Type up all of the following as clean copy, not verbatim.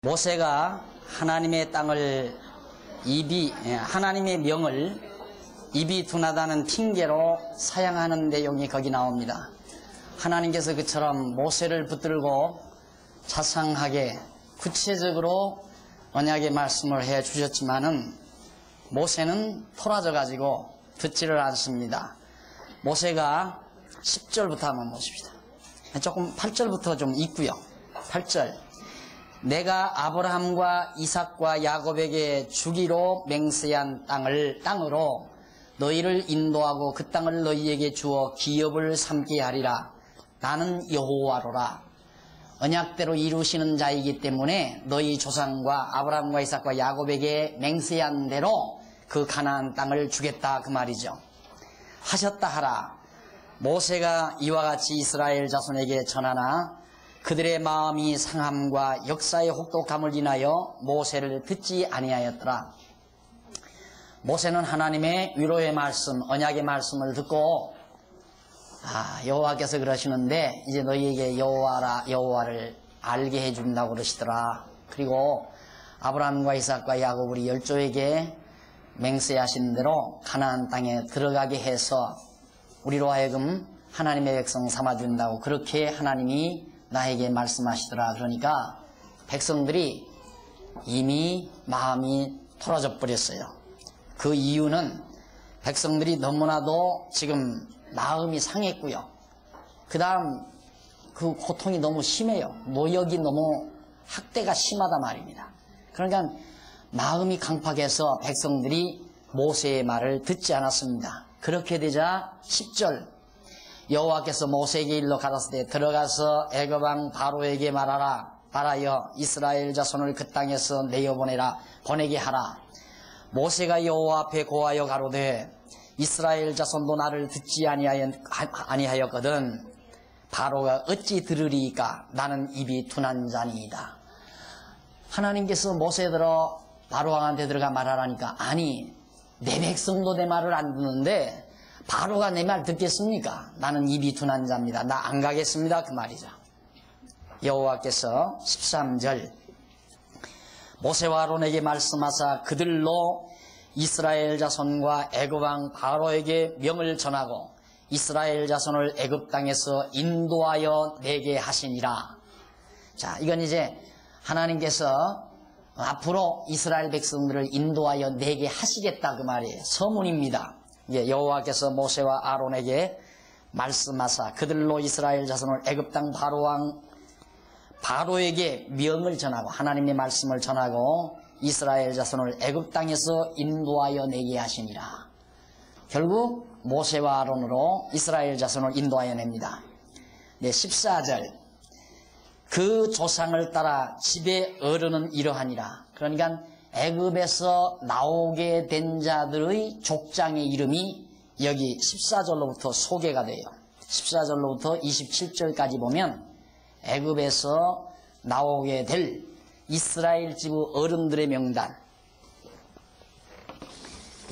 모세가 하나님의 땅을 하나님의 명을 입이 둔하다는 핑계로 사양하는 내용이 거기 나옵니다. 하나님께서 그처럼 모세를 붙들고 자상하게 구체적으로 언약의 말씀을 해 주셨지만은 모세는 토라져 가지고 듣지를 않습니다. 모세가 10절부터 한번 보십시다. 조금 8절부터 좀 있고요. 8절. 내가 아브라함과 이삭과 야곱에게 주기로 맹세한 땅으로 너희를 인도하고 그 땅을 너희에게 주어 기업을 삼게 하리라. 나는 여호와로라. 언약대로 이루시는 자이기 때문에 너희 조상과 아브라함과 이삭과 야곱에게 맹세한 대로 그 가나안 땅을 주겠다 그 말이죠. 하셨다 하라. 모세가 이와 같이 이스라엘 자손에게 전하나 그들의 마음이 상함과 역사의 혹독함을 인하여 모세를 듣지 아니하였더라. 모세는 하나님의 위로의 말씀, 언약의 말씀을 듣고 여호와께서 그러시는데 이제 너희에게 여호와를 알게 해준다고 그러시더라. 그리고 아브라함과 이삭과 야곱 우리 열조에게 맹세하신 대로 가나안 땅에 들어가게 해서 우리로 하여금 하나님의 백성 삼아준다고 그렇게 하나님이 나에게 말씀하시더라. 그러니까 백성들이 이미 마음이 토라져 버렸어요. 그 이유는 백성들이 너무나도 지금 마음이 상했고요. 그 다음 그 고통이 너무 심해요. 노역이 너무 학대가 심하단 말입니다. 그러니까 마음이 강팍해서 백성들이 모세의 말을 듣지 않았습니다. 그렇게 되자 10절 여호와께서 모세에게 일러 가라사대 들어가서 애굽 왕 바로에게 말하여 이스라엘 자손을 그 땅에서 보내게 하라. 모세가 여호와 앞에 고하여 가로되 이스라엘 자손도 나를 듣지 아니하였거든 바로가 어찌 들으리이까 나는 입이 둔한 자니이다. 하나님께서 모세들어 바로 왕한테 들어가 말하라니까 아니 내 백성도 내 말을 안 듣는데 바로가 내 말 듣겠습니까? 나는 입이 둔한 자입니다. 나 안 가겠습니다. 그 말이죠. 여호와께서 13절 모세와 아론에게 말씀하사 그들로 이스라엘 자손과 애굽 왕 바로에게 명을 전하고 이스라엘 자손을 애굽 땅에서 인도하여 내게 하시니라. 자, 이건 이제 하나님께서 앞으로 이스라엘 백성들을 인도하여 내게 하시겠다 그 말이에요. 서문입니다. 여호와께서 모세와 아론에게 말씀하사 그들로 이스라엘 자손을 애굽 땅 바로에게 명을 전하고 하나님의 말씀을 전하고 이스라엘 자손을 애굽 땅에서 인도하여 내게 하시니라. 결국 모세와 아론으로 이스라엘 자손을 인도하여 냅니다. 14절 그 조상을 따라 집의 어른은 이러하니라. 그러니까 애굽에서 나오게 된 자들의 족장의 이름이 여기 14절로부터 소개가 돼요. 14절로부터 27절까지 보면 애굽에서 나오게 될 이스라엘 지부 어른들의 명단.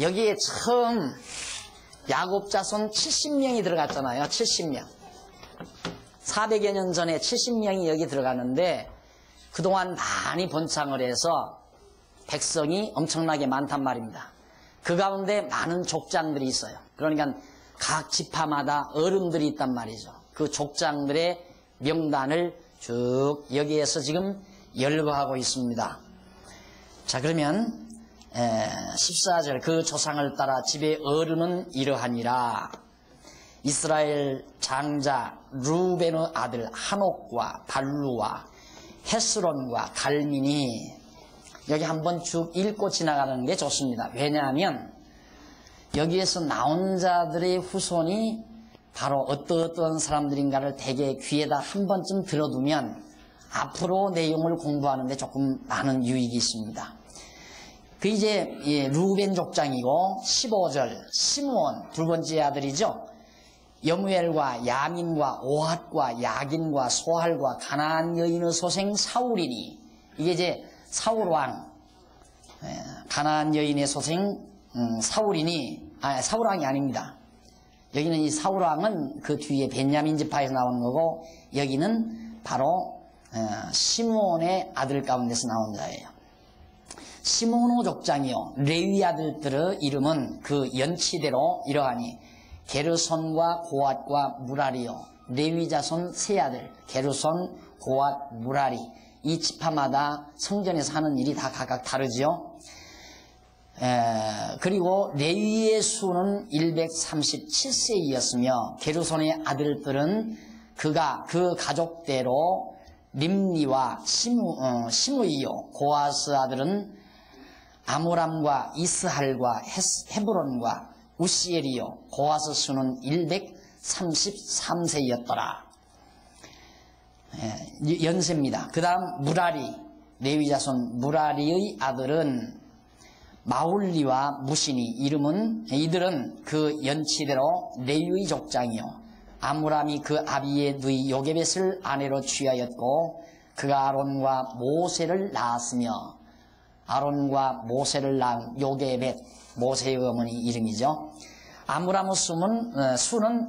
여기에 처음 야곱 자손 70명이 들어갔잖아요. 70명. 400여 년 전에 70명이 여기 들어갔는데 그동안 많이 번창을 해서 백성이 엄청나게 많단 말입니다. 그 가운데 많은 족장들이 있어요. 그러니까 각 지파마다 어른들이 있단 말이죠. 그 족장들의 명단을 쭉 여기에서 지금 열거하고 있습니다. 자, 그러면 14절 그 조상을 따라 집의 어른은 이러하니라. 이스라엘 장자 루벤의 아들 한옥과 발루와 헤스론과 갈민이 여기 한번 쭉 읽고 지나가는 게 좋습니다. 왜냐하면 여기에서 나온 자들의 후손이 바로 어떤 사람들인가를 대개 귀에다 한 번쯤 들어두면 앞으로 내용을 공부하는데 조금 많은 유익이 있습니다. 그 이제 루벤 족장이고 15절 시므온 두 번째 아들이죠. 여무엘과 야민과 오핫과 야긴과 소할과 가나안 여인의 소생 사울이니 이게 이제 사울왕 가나안 여인의 소생 사울이니 사울왕이 아닙니다. 여기는 이 사울왕은 그 뒤에 벤야민 지파에서 나온 거고 여기는 바로 시므온의 아들 가운데서 나온 자예요. 시므온 족장이요. 레위 아들들의 이름은 그 연치대로 이러하니 게르손과 고앗과 무라리요. 레위 자손 세 아들 게르손, 고앗, 무라리. 이 지파마다 성전에서 하는 일이 다 각각 다르지요. 그리고 레위의 수는 137세이었으며 게르손의 아들들은 그가 그 가족대로 림니와 시므이요. 고아스 아들은 아므람과 이스할과 헤브론과 우시엘이요. 고아스 수는 133세였더라. 연세입니다. 그 다음 무라리, 레위자손 무라리의 아들은 마울리와 무시니. 이들은 그 연치대로 레위의 족장이요. 아므람이 그 아비의 누이 요게벳을 아내로 취하였고 그가 아론과 모세를 낳았으며, 아론과 모세를 낳은 요게벳, 모세의 어머니 이름이죠. 아므람의 수는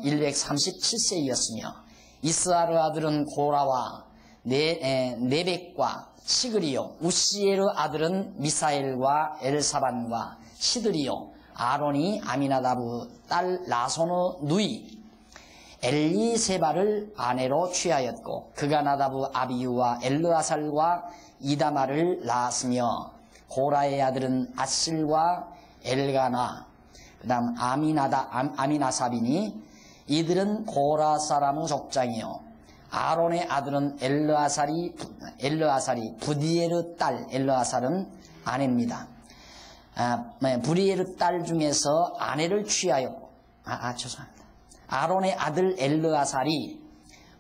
137세였으며 이스하르 아들은 고라와 네벡과 시그리요. 우시엘의 아들은 미사엘과 엘사반과 시드리요. 아론이 아미나다브 딸 나손의 누이 엘리세바를 아내로 취하였고 그가 나다브 아비유와 엘르아살과 이다마를 낳았으며 고라의 아들은 아실과 엘가나 그 다음 아미나삽이니 이들은 고라 사람의 족장이요. 아론의 아들은 엘르아살이 부디에르 딸 엘르아살은 아내입니다. 부디에르 딸 중에서 아내를 취하였고 죄송합니다. 아론의 아들 엘르아살이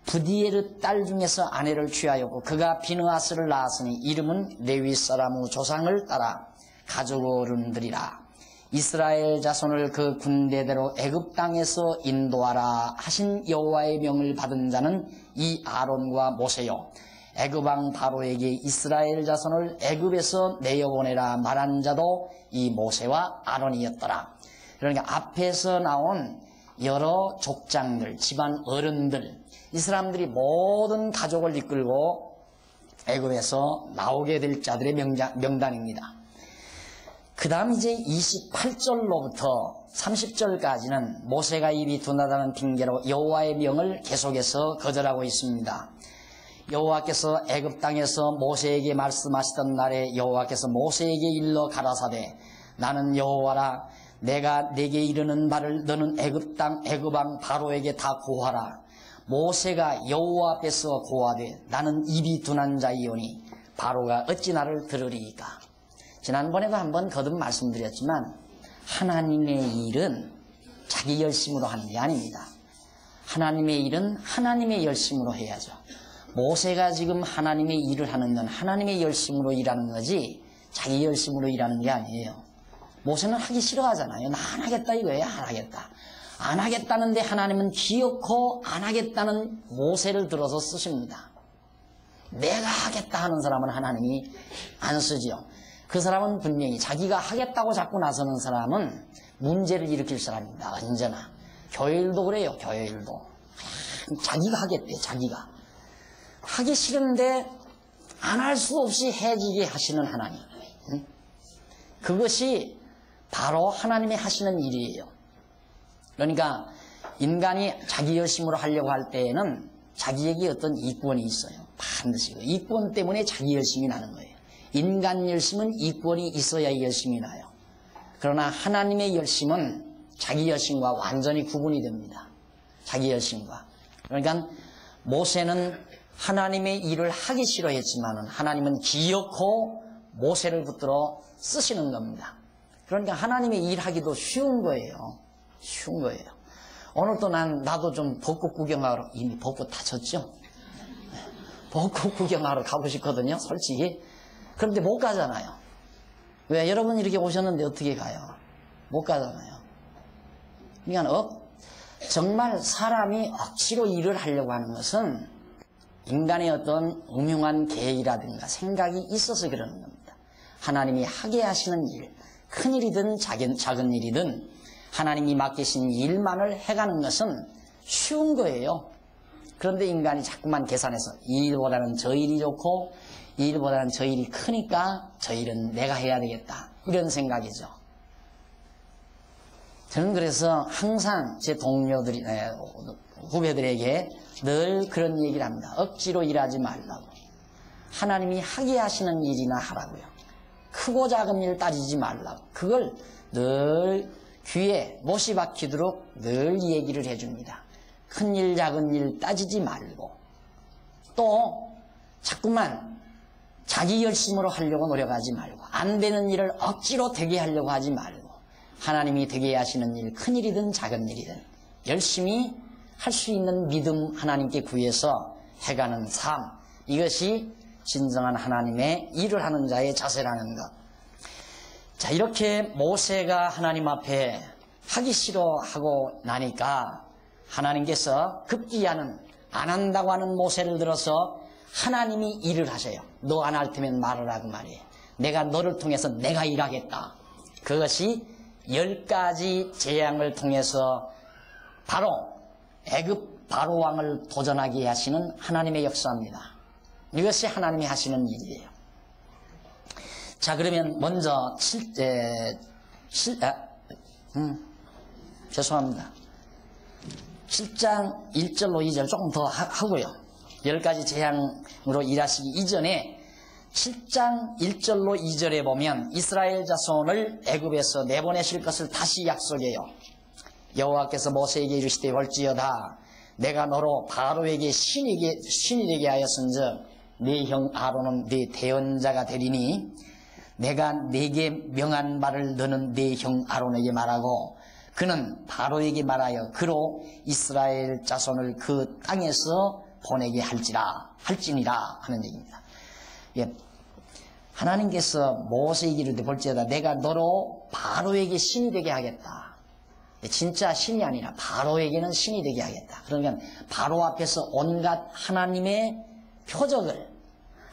부디에르 딸 중에서 아내를 취하였고 그가 비느하스를 낳았으니 이름은 레위 사람의 조상을 따라 가족 어른들이라. 이스라엘 자손을 그 군대대로 애굽 땅에서 인도하라 하신 여호와의 명을 받은 자는 이 아론과 모세요. 애굽 왕 바로에게 이스라엘 자손을 애굽에서 내어보내라 말한 자도 이 모세와 아론이었더라. 그러니까 앞에서 나온 여러 족장들, 집안 어른들, 이 사람들이 모든 가족을 이끌고 애굽에서 나오게 될 자들의 명단입니다. 그 다음 이제 28절로부터 30절까지는 모세가 입이 둔하다는 핑계로 여호와의 명을 계속해서 거절하고 있습니다. 여호와께서 애굽 땅에서 모세에게 말씀하시던 날에 여호와께서 모세에게 일러 가라사대 나는 여호와라. 내가 내게 이르는 바를 너는 애굽 왕 바로에게 다 고하라. 모세가 여호와 앞에서 고하되 나는 입이 둔한 자이오니 바로가 어찌 나를 들으리이까. 지난번에도 한번 거듭 말씀드렸지만 하나님의 일은 자기 열심으로 하는 게 아닙니다. 하나님의 일은 하나님의 열심으로 해야죠. 모세가 지금 하나님의 일을 하는 건 하나님의 열심으로 일하는 거지 자기 열심으로 일하는 게 아니에요. 모세는 하기 싫어하잖아요. 나 안 하겠다 이거예요. 안 하겠다. 안 하겠다는데 하나님은 기어코 안 하겠다는 모세를 들어서 쓰십니다. 내가 하겠다 하는 사람은 하나님이 안 쓰지요. 그 사람은 분명히 자기가 하겠다고 자꾸 나서는 사람은 문제를 일으킬 사람입니다. 언제나. 교회일도 그래요. 교회일도. 자기가 하겠대. 자기가. 하기 싫은데 안 할 수 없이 해지게 하시는 하나님. 그것이 바로 하나님이 하시는 일이에요. 그러니까 인간이 자기 열심으로 하려고 할 때에는 자기에게 어떤 이권이 있어요. 반드시. 이권 때문에 자기 열심이 나는 거예요. 인간 열심은 이권이 있어야 열심이 나요. 그러나 하나님의 열심은 자기 열심과 완전히 구분이 됩니다. 자기 열심과. 그러니까 모세는 하나님의 일을 하기 싫어했지만 하나님은 기어코 모세를 붙들어 쓰시는 겁니다. 그러니까 하나님의 일하기도 쉬운 거예요. 쉬운 거예요. 오늘도 나도 좀 벚꽃 구경하러, 이미 벚꽃 다 졌죠? 벚꽃 구경하러 가고 싶거든요, 솔직히. 그런데 못 가잖아요. 왜? 여러분 이렇게 오셨는데 어떻게 가요? 못 가잖아요. 그러니까 정말 사람이 억지로 일을 하려고 하는 것은 인간의 어떤 음흉한 계획이라든가 생각이 있어서 그러는 겁니다. 하나님이 하게 하시는 일, 큰 일이든 작은 일이든 하나님이 맡기신 일만을 해가는 것은 쉬운 거예요. 그런데 인간이 자꾸만 계산해서 이 일보다는 저 일이 좋고 이 일보다는 저 일이 크니까 저 일은 내가 해야 되겠다. 이런 생각이죠. 저는 그래서 항상 제 동료들이, 후배들에게 늘 그런 얘기를 합니다. 억지로 일하지 말라고. 하나님이 하게 하시는 일이나 하라고요. 크고 작은 일 따지지 말라고. 그걸 늘 귀에 못이 박히도록 늘 얘기를 해줍니다. 큰 일 작은 일 따지지 말고 또 자꾸만 자기 열심으로 하려고 노력하지 말고 안 되는 일을 억지로 되게 하려고 하지 말고 하나님이 되게 하시는 일, 큰 일이든 작은 일이든 열심히 할 수 있는 믿음 하나님께 구해서 해가는 삶, 이것이 진정한 하나님의 일을 하는 자의 자세라는 것. 자, 이렇게 모세가 하나님 앞에 하기 싫어하고 나니까 하나님께서 급기야는 안 한다고 하는 모세를 들어서 하나님이 일을 하셔요. 너 안 할 테면 말을 하고 말이에요. 내가 너를 통해서 내가 일하겠다. 그것이 10가지 재앙을 통해서 바로 애굽 바로왕을 도전하게 하시는 하나님의 역사입니다. 이것이 하나님이 하시는 일이에요. 자, 그러면 먼저 죄송합니다. 7장 1절로 2절 조금 더 하고요. 10가지 재앙으로 일하시기 이전에 7장 1절로 2절에 보면 이스라엘 자손을 애굽에서 내보내실 것을 다시 약속해요. 여호와께서 모세에게 이르시되 올지어다 내가 너로 바로에게 신이 되게 하였은즉 네 형 아론은 네 대언자가 되리니 내가 네게 명한 바를 너는 네 형 아론에게 말하고 그는 바로에게 말하여 그로 이스라엘 자손을 그 땅에서 보내게 할지니라 하는 얘기입니다. 예, 하나님께서 모세에게 이르되 볼지어다 내가 너로 바로에게 신이 되게 하겠다. 진짜 신이 아니라 바로에게는 신이 되게 하겠다. 그러니까 바로 앞에서 온갖 하나님의 표적을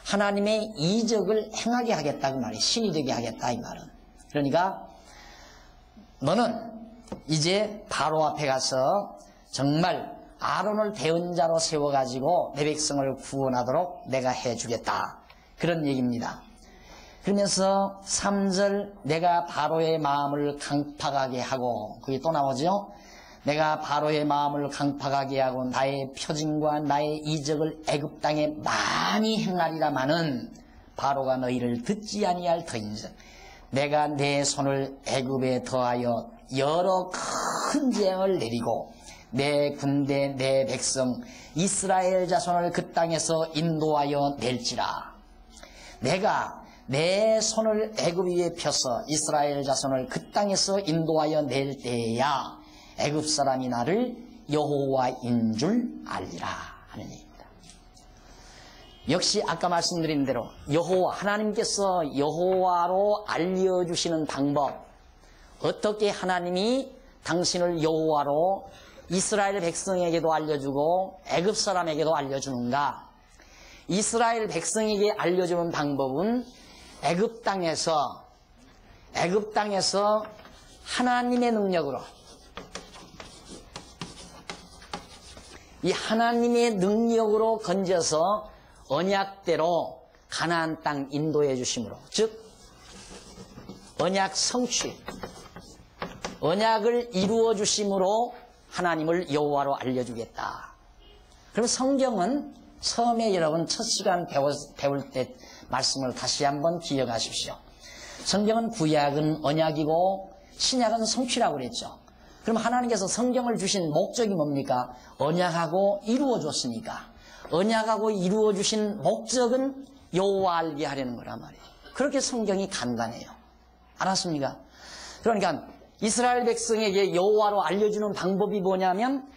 하나님의 이적을 행하게 하겠다 그 말이에요. 신이 되게 하겠다 이 말은. 그러니까 너는 이제 바로 앞에 가서 정말 아론을 대언자로 세워가지고 내 백성을 구원하도록 내가 해주겠다. 그런 얘기입니다. 그러면서 3절 내가 바로의 마음을 강팍하게 하고 그게 또 나오죠. 내가 바로의 마음을 강팍하게 하고 나의 표징과 나의 이적을 애굽 땅에 많이 행하리라마는 바로가 너희를 듣지 아니할 터인즉 내가 내 손을 애굽에 더하여 여러 큰 재앙을 내리고 내 군대 내 백성 이스라엘 자손을 그 땅에서 인도하여 낼지라. 내가 내 손을 애굽 위에 펴서 이스라엘 자손을 그 땅에서 인도하여 낼 때야 애굽 사람이 나를 여호와인 줄 알리라 하는 얘기입니다. 역시 아까 말씀드린 대로 여호와 하나님께서 여호와로 알려주시는 방법, 어떻게 하나님이 당신을 여호와로 이스라엘 백성에게도 알려주고 애굽 사람에게도 알려주는가? 이스라엘 백성에게 알려주는 방법은 애굽 땅에서 하나님의 능력으로 이 하나님의 능력으로 건져서 언약대로 가나안 땅 인도해 주심으로, 즉 언약 성취, 언약을 이루어 주심으로 하나님을 여호와로 알려주겠다. 그럼 성경은 처음에 여러분 첫 시간 배울 때 말씀을 다시 한번 기억하십시오. 성경은 구약은 언약이고 신약은 성취라고 그랬죠. 그럼 하나님께서 성경을 주신 목적이 뭡니까? 언약하고 이루어 줬으니까 언약하고 이루어 주신 목적은 여호와 알게 하려는 거란 말이에요. 그렇게 성경이 간단해요. 알았습니까? 그러니까 이스라엘 백성에게 여호와로 알려주는 방법이 뭐냐면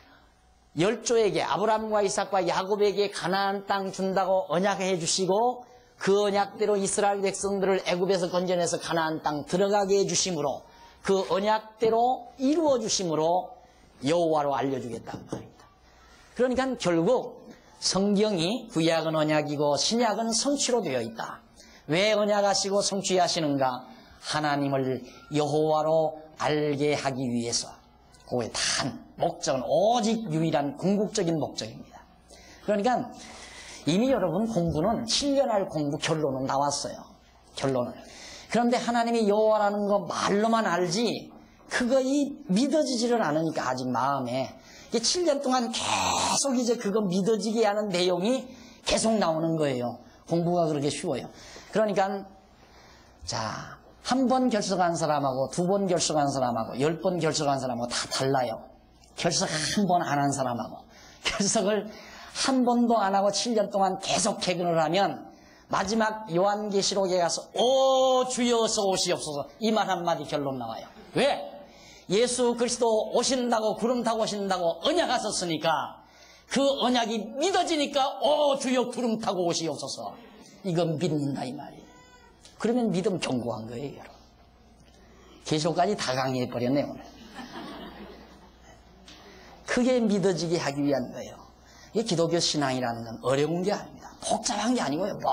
열조에게 아브라함과 이삭과 야곱에게 가나안 땅 준다고 언약해 주시고 그 언약대로 이스라엘 백성들을 애굽에서 건져내서 가나안 땅 들어가게 해 주심으로 그 언약대로 이루어 주심으로 여호와로 알려주겠다는 말입니다. 그러니까 결국 성경이 구약은 언약이고 신약은 성취로 되어 있다. 왜 언약하시고 성취하시는가? 하나님을 여호와로 알게 하기 위해서. 그의 단 목적은 오직 유일한 궁극적인 목적입니다. 그러니까 이미 여러분 공부는 7년 할 공부 결론은 나왔어요. 결론은. 그런데 하나님이 여호와라는 거 말로만 알지 그거 믿어지지를 않으니까 아직 마음에 이게 7년 동안 계속 이제 그거 믿어지게 하는 내용이 계속 나오는 거예요. 공부가 그렇게 쉬워요. 그러니까 자, 한 번 결석한 사람하고 2번 결석한 사람하고 10번 결석한 사람하고 다 달라요. 결석 한 번 안 한 사람하고 결석을 한 번도 안 하고 7년 동안 계속 개근을 하면 마지막 요한계시록에 가서 오 주여 어서 오시옵소서 이 말 한마디 결론 나와요. 왜? 예수 그리스도 오신다고 구름 타고 오신다고 언약하셨으니까 그 언약이 믿어지니까 오 주여 구름 타고 오시옵소서 이건 믿는다 이 말이에요. 그러면 믿음 견고한 거예요. 여러분. 계시록까지 다 강의해버렸네요 오늘. 크게 믿어지게 하기 위한 거예요. 이게 기독교 신앙이라는 건 어려운 게 아닙니다. 복잡한 게 아니고요. 뭐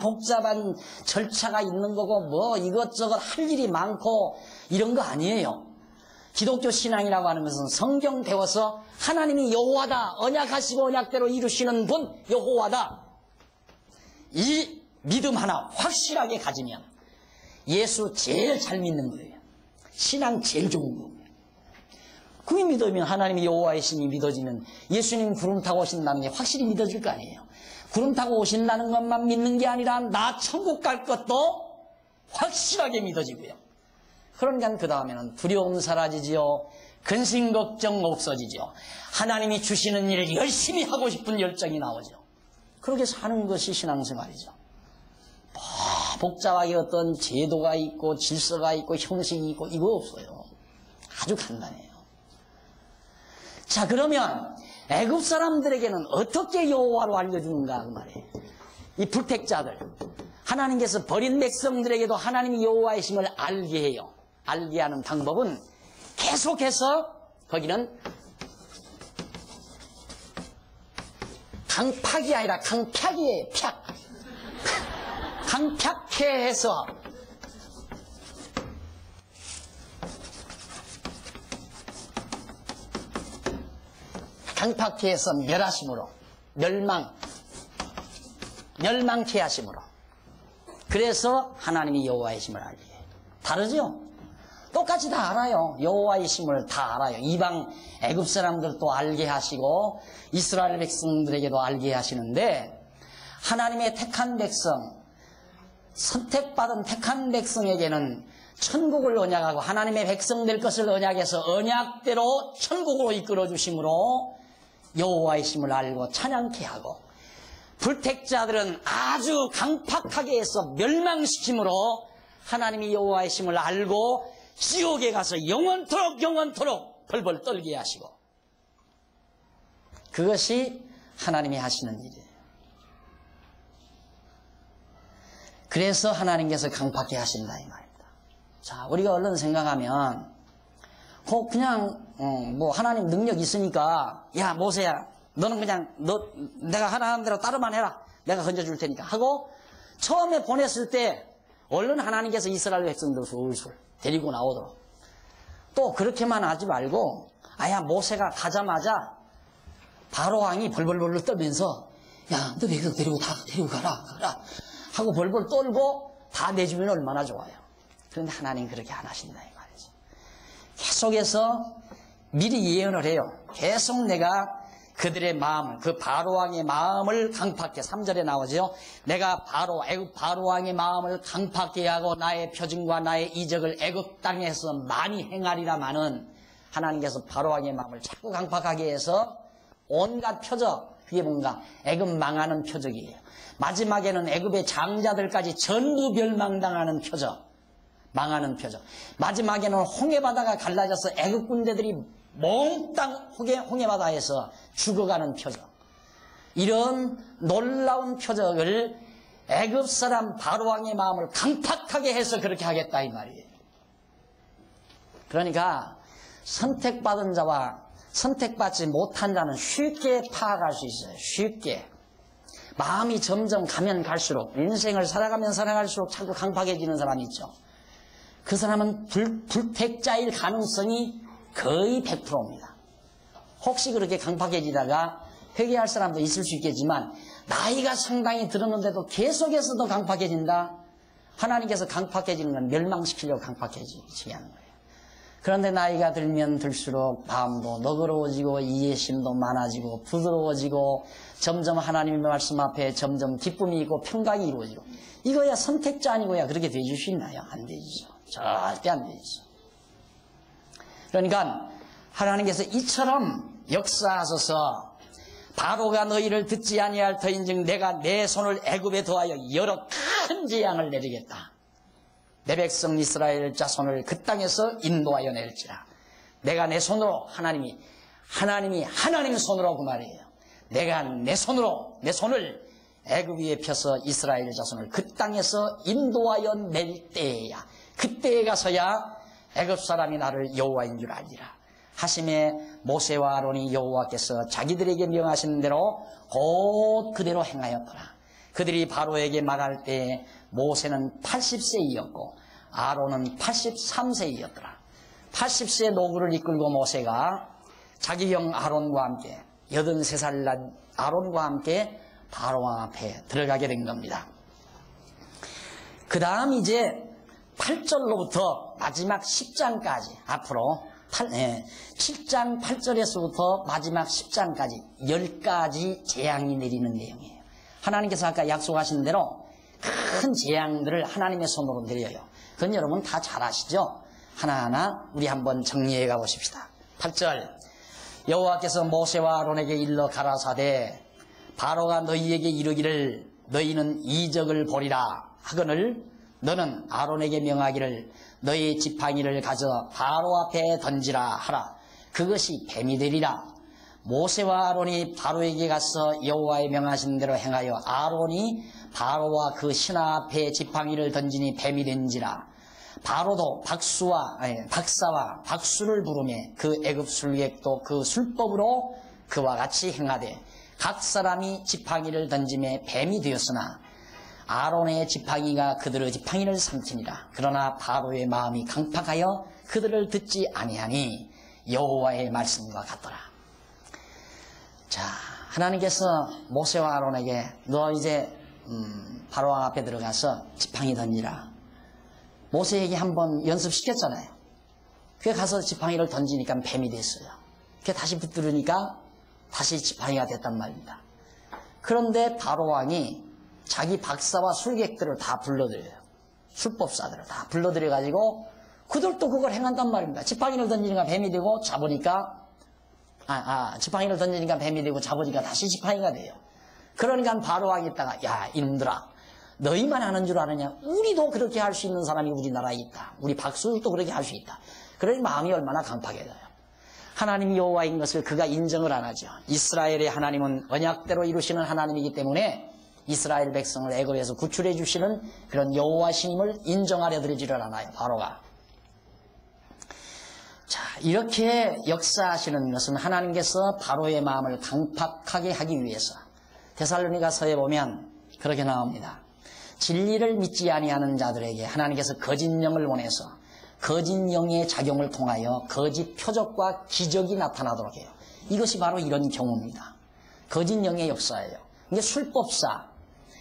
복잡한 절차가 있는 거고 뭐 이것저것 할 일이 많고 이런 거 아니에요. 기독교 신앙이라고 하는 것은 성경 배워서 하나님이 여호와다 언약하시고 언약대로 이루시는 분 여호와다 이 믿음 하나 확실하게 가지면 예수 제일 잘 믿는 거예요. 신앙 제일 좋은 거예요. 그게 믿으면 하나님이 여호와의 신이 믿어지면 예수님 구름 타고 오신다는 게 확실히 믿어질 거 아니에요. 구름 타고 오신다는 것만 믿는 게 아니라 나 천국 갈 것도 확실하게 믿어지고요. 그러니까 그 다음에는 두려움 사라지지요. 근심 걱정 없어지죠. 하나님이 주시는 일을 열심히 하고 싶은 열정이 나오죠. 그렇게 사는 것이 신앙생활이죠. 복잡하게 어떤 제도가 있고 질서가 있고 형식이 있고 이거 없어요. 아주 간단해요. 자 그러면 애굽 사람들에게는 어떻게 여호와로 알려주는가 그 말이에요. 이 불택자들 하나님께서 버린 백성들에게도 하나님이 여호와의 심을 알게 해요. 알게 하는 방법은 계속해서 거기는 강팍이 아니라 강팍이에요. 팍. 강팍해 해서 강팍해 해서 멸하심으로 멸망케 하심으로 그래서 하나님이 여호와의 심을 알게 해요. 다르죠? 똑같이 다 알아요. 여호와의 심을 다 알아요. 이방 애굽 사람들도 알게 하시고 이스라엘 백성들에게도 알게 하시는데 하나님의 택한 백성 선택받은 택한 백성에게는 천국을 언약하고 하나님의 백성 될 것을 언약해서 언약대로 천국으로 이끌어 주심으로 여호와의 심을 알고 찬양케 하고 불택자들은 아주 강팍하게 해서 멸망시킴으로 하나님이 여호와의 심을 알고 지옥에 가서 영원토록 벌벌 떨게 하시고 그것이 하나님이 하시는 일이에요. 그래서 하나님께서 강팍하게 하신다 이 말입니다. 자, 우리가 얼른 생각하면 그냥 뭐 하나님 능력 있으니까 야 모세야 너는 그냥 내가 하라는 대로 따르만 해라. 내가 건져줄 테니까 하고 처음에 보냈을 때 얼른 하나님께서 이스라엘 백성들 술술 데리고 나오도록 또 그렇게만 하지 말고 아야 모세가 가자마자 바로 왕이 벌벌벌 떨면서 야 너 왜 데리고 가라 하고 벌벌 떨고 다 내주면 얼마나 좋아요. 그런데 하나님 그렇게 안 하신다 이 말이죠. 계속해서 미리 예언을 해요. 계속 내가 그들의 마음을 그 바로왕의 마음을 강팍해 3절에 나오죠. 내가 애굽 바로왕의 마음을 강팍해 하고 나의 표징과 나의 이적을 애굽 땅에서 많이 행하리라마는 하나님께서 바로왕의 마음을 자꾸 강팍하게 해서 온갖 표적 그게 뭔가 애굽 망하는 표적이에요. 마지막에는 애굽의 장자들까지 전부 멸망당하는 표적 망하는 표적 마지막에는 홍해바다가 갈라져서 애굽 군대들이 몽땅 홍해바다에서 죽어가는 표적 이런 놀라운 표적을 애굽 사람 바로왕의 마음을 강팍하게 해서 그렇게 하겠다 이 말이에요. 그러니까 선택받은 자와 선택받지 못한 자는 쉽게 파악할 수 있어요. 쉽게 마음이 점점 가면 갈수록 인생을 살아가면 살아갈수록 자꾸 강팍해지는 사람이 있죠. 그 사람은 불택자일 가능성이 거의 100%입니다. 혹시 그렇게 강팍해지다가 회개할 사람도 있을 수 있겠지만 나이가 상당히 들었는데도 계속해서 더 강팍해진다. 하나님께서 강팍해지는 건 멸망시키려고 강팍해지게 하는 거예요. 그런데 나이가 들면 들수록 마음도 너그러워지고 이해심도 많아지고 부드러워지고 점점 하나님의 말씀 앞에 점점 기쁨이 있고 평강이 이루어지고 이거야 선택자 아니고야 그렇게 되줄 수 있나요? 안 되죠. 절대 안 되죠. 그러니까 하나님께서 이처럼 역사하셔서 바로가 너희를 듣지 아니할 터인즉 내가 내 손을 애굽에 더하여 여러 큰 재앙을 내리겠다. 내 백성 이스라엘 자손을 그 땅에서 인도하여 낼지라. 내가 내 손으로 하나님이 하나님 손으로 그 말이에요. 내가 내 손을 애굽 위에 펴서 이스라엘 자손을 그 땅에서 인도하여 낼 때야. 그때에 가서야 애굽 사람이 나를 여호와인 줄 알리라. 하심에 모세와 아론이 여호와께서 자기들에게 명하신 대로 곧 그대로 행하였더라. 그들이 바로에게 말할 때에 모세는 80세이었고 아론은 83세이었더라. 80세 노구를 이끌고 모세가 자기 형 아론과 함께 83살 난 아론과 함께 바로 앞에 들어가게 된 겁니다. 그 다음 이제 8절로부터 마지막 10장까지 앞으로 7장 8절에서부터 마지막 10장까지 10가지 재앙이 내리는 내용이에요. 하나님께서 아까 약속하신 대로 큰 재앙들을 하나님의 손으로 내려요. 그건 여러분 다 잘 아시죠? 하나하나 우리 한번 정리해 가보십시다. 8절 여호와께서 모세와 아론에게 일러 가라사대 바로가 너희에게 이르기를 너희는 이적을 보리라 하거늘 너는 아론에게 명하기를 너희 지팡이를 가져 바로 앞에 던지라 하라. 그것이 뱀이 되리라. 모세와 아론이 바로에게 가서 여호와의 명하신 대로 행하여 아론이 바로와 그 신하 앞에 지팡이를 던지니 뱀이 된지라. 바로도 박사와 박수를 부르매 그 애굽 술객도 그 술법으로 그와 같이 행하되 각 사람이 지팡이를 던짐에 뱀이 되었으나 아론의 지팡이가 그들의 지팡이를 삼키니라. 그러나 바로의 마음이 강팍하여 그들을 듣지 아니하니 여호와의 말씀과 같더라. 자, 하나님께서 모세와 아론에게 너 이제 바로 왕 앞에 들어가서 지팡이 던지라. 모세에게 한번 연습시켰잖아요. 그게 가서 지팡이를 던지니까 뱀이 됐어요. 그게 다시 붙들으니까 다시 지팡이가 됐단 말입니다. 그런데 바로 왕이 자기 박사와 술객들을 다 불러들여요. 술법사들을 다 불러들여가지고 그들도 그걸 행한단 말입니다. 지팡이를 던지니까 뱀이 되고 잡으니까 지팡이를 던지니까 뱀이 되고 잡으니까 다시 지팡이가 돼요. 그러니까 바로 왕이 있다가 야 이놈들아 너희만 하는 줄 아느냐? 우리도 그렇게 할 수 있는 사람이 우리나라에 있다. 우리 박수도 그렇게 할 수 있다. 그러니 마음이 얼마나 강팍해져요. 하나님이 여호와인 것을 그가 인정을 안 하죠. 이스라엘의 하나님은 언약대로 이루시는 하나님이기 때문에 이스라엘 백성을 애굽에서 구출해 주시는 그런 여호와심을 인정하려 들지를 않아요. 바로가. 자, 이렇게 역사하시는 것은 하나님께서 바로의 마음을 강팍하게 하기 위해서 데살로니가서에 보면 그렇게 나옵니다. 진리를 믿지 아니하는 자들에게 하나님께서 거짓 영을 보내서 거짓 영의 작용을 통하여 거짓 표적과 기적이 나타나도록 해요. 이것이 바로 이런 경우입니다. 거짓 영의 역사예요. 이게 술법사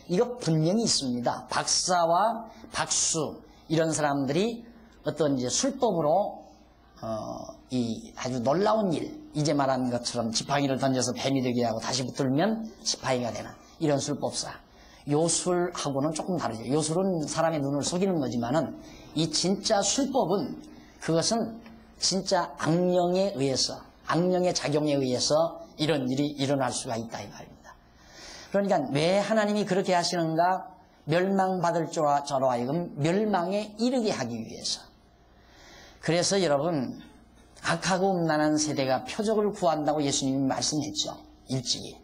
이거 분명히 있습니다. 박사와 박수 이런 사람들이 어떤 이제 술법으로 이 아주 놀라운 일 이제 말한 것처럼 지팡이를 던져서 뱀이 되게 하고 다시 붙들면 지팡이가 되는 이런 술법사. 요술하고는 조금 다르죠. 요술은 사람의 눈을 속이는 거지만은 이 진짜 술법은 그것은 진짜 악령에 의해서 악령의 작용에 의해서 이런 일이 일어날 수가 있다 이 말입니다. 그러니까 왜 하나님이 그렇게 하시는가? 멸망받을 자로 하여금 멸망에 이르게 하기 위해서. 그래서 여러분 악하고 음란한 세대가 표적을 구한다고 예수님이 말씀했죠. 일찍이.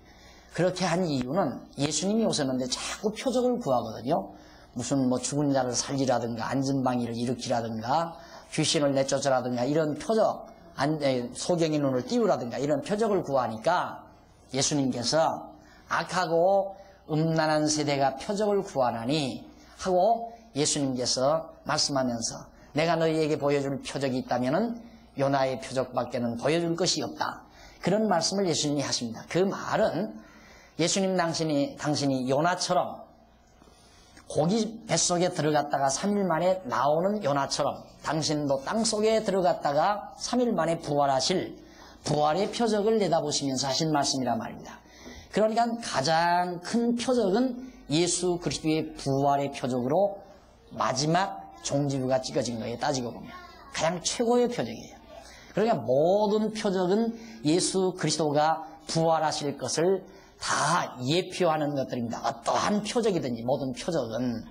그렇게 한 이유는 예수님이 오셨는데 자꾸 표적을 구하거든요. 무슨 뭐 죽은 자를 살리라든가 안전방위를 일으키라든가 귀신을 내쫓으라든가 이런 표적 소경의 눈을 띄우라든가 이런 표적을 구하니까 예수님께서 악하고 음란한 세대가 표적을 구하나니 하고 예수님께서 말씀하면서 내가 너희에게 보여줄 표적이 있다면은 요나의 표적밖에는 보여줄 것이 없다. 그런 말씀을 예수님이 하십니다. 그 말은 예수님 당신이 요나처럼 고기 뱃속에 들어갔다가 3일 만에 나오는 요나처럼 당신도 땅속에 들어갔다가 3일 만에 부활하실 부활의 표적을 내다보시면서 하신 말씀이란 말입니다. 그러니까 가장 큰 표적은 예수 그리스도의 부활의 표적으로 마지막 종지부가 찍어진 거예요. 따지고 보면 가장 최고의 표적이에요. 그러니까 모든 표적은 예수 그리스도가 부활하실 것을 다 예표하는 것들입니다. 어떠한 표적이든지 모든 표적은.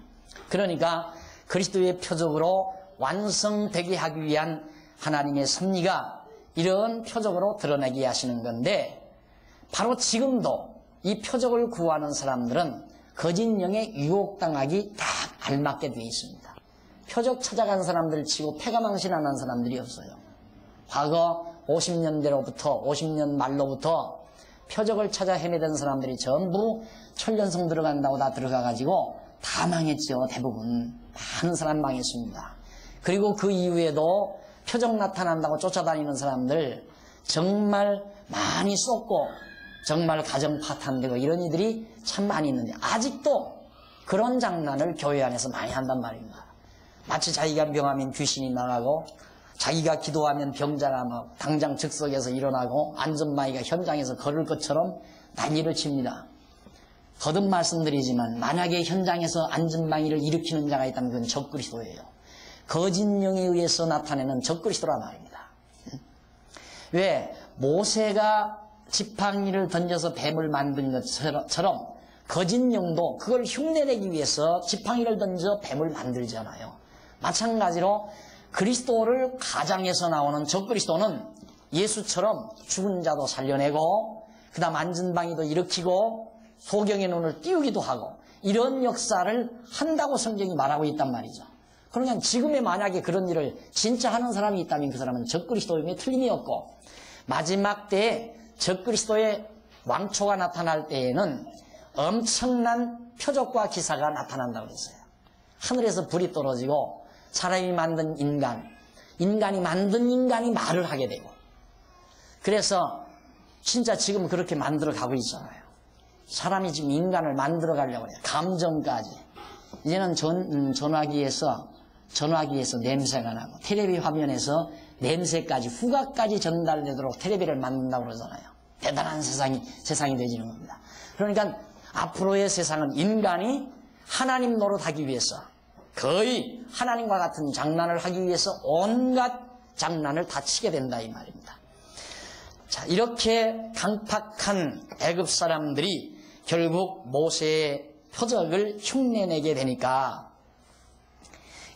그러니까 그리스도의 표적으로 완성되게 하기 위한 하나님의 섭리가 이런 표적으로 드러내게 하시는 건데, 바로 지금도 이 표적을 구하는 사람들은 거짓 영에 유혹당하기 딱 알맞게 되어 있습니다. 표적 찾아간 사람들 치고 패가망신하는 사람들이 없어요. 과거 50년대로부터 50년 말로부터 표적을 찾아 헤매던 사람들이 전부 천년성 들어간다고 다 들어가가지고 다 망했죠. 대부분 많은 사람 망했습니다. 그리고 그 이후에도 표적 나타난다고 쫓아다니는 사람들 정말 많이 쏟고 정말 가정 파탄되고 이런 이들이 참 많이 있는데, 아직도 그런 장난을 교회 안에서 많이 한단 말입니다. 마치 자기가 명하면 귀신이 나가고 자기가 기도하면 병자가 막 당장 즉석에서 일어나고 안전마이가 현장에서 걸을 것처럼 난리를 칩니다. 거듭 말씀드리지만 만약에 현장에서 안전마이를 일으키는 자가 있다면 그건 적그리스도예요. 거짓 영에 의해서 나타내는 적그리스도란 말입니다. 왜? 모세가 지팡이를 던져서 뱀을 만든 것처럼 거짓 영도 그걸 흉내내기 위해서 지팡이를 던져 뱀을 만들잖아요. 마찬가지로 그리스도를 가장해서 나오는 적그리스도는 예수처럼 죽은 자도 살려내고 그 다음 안전방위도 일으키고 소경의 눈을 띄우기도 하고 이런 역사를 한다고 성경이 말하고 있단 말이죠. 그러니까 지금에 만약에 그런 일을 진짜 하는 사람이 있다면 그 사람은 적그리스도임에 틀림이 없고, 마지막 때에 적그리스도의 왕초가 나타날 때에는 엄청난 표적과 기사가 나타난다고 했어요. 하늘에서 불이 떨어지고 사람이 만든 인간이 만든 인간이 말을 하게 되고, 그래서 진짜 지금 그렇게 만들어 가고 있잖아요. 사람이 지금 인간을 만들어 가려고 해요. 감정까지. 이제는 전화기에서 냄새가 나고 텔레비 화면에서 냄새까지 후각까지 전달되도록 텔레비를 만든다고 그러잖아요. 대단한 세상이 되지는 겁니다. 그러니까 앞으로의 세상은 인간이 하나님 노릇하기 위해서 거의 하나님과 같은 장난을 하기 위해서 온갖 장난을 다 치게 된다 이 말입니다. 자, 이렇게 강팍한 애굽 사람들이 결국 모세의 표적을 흉내내게 되니까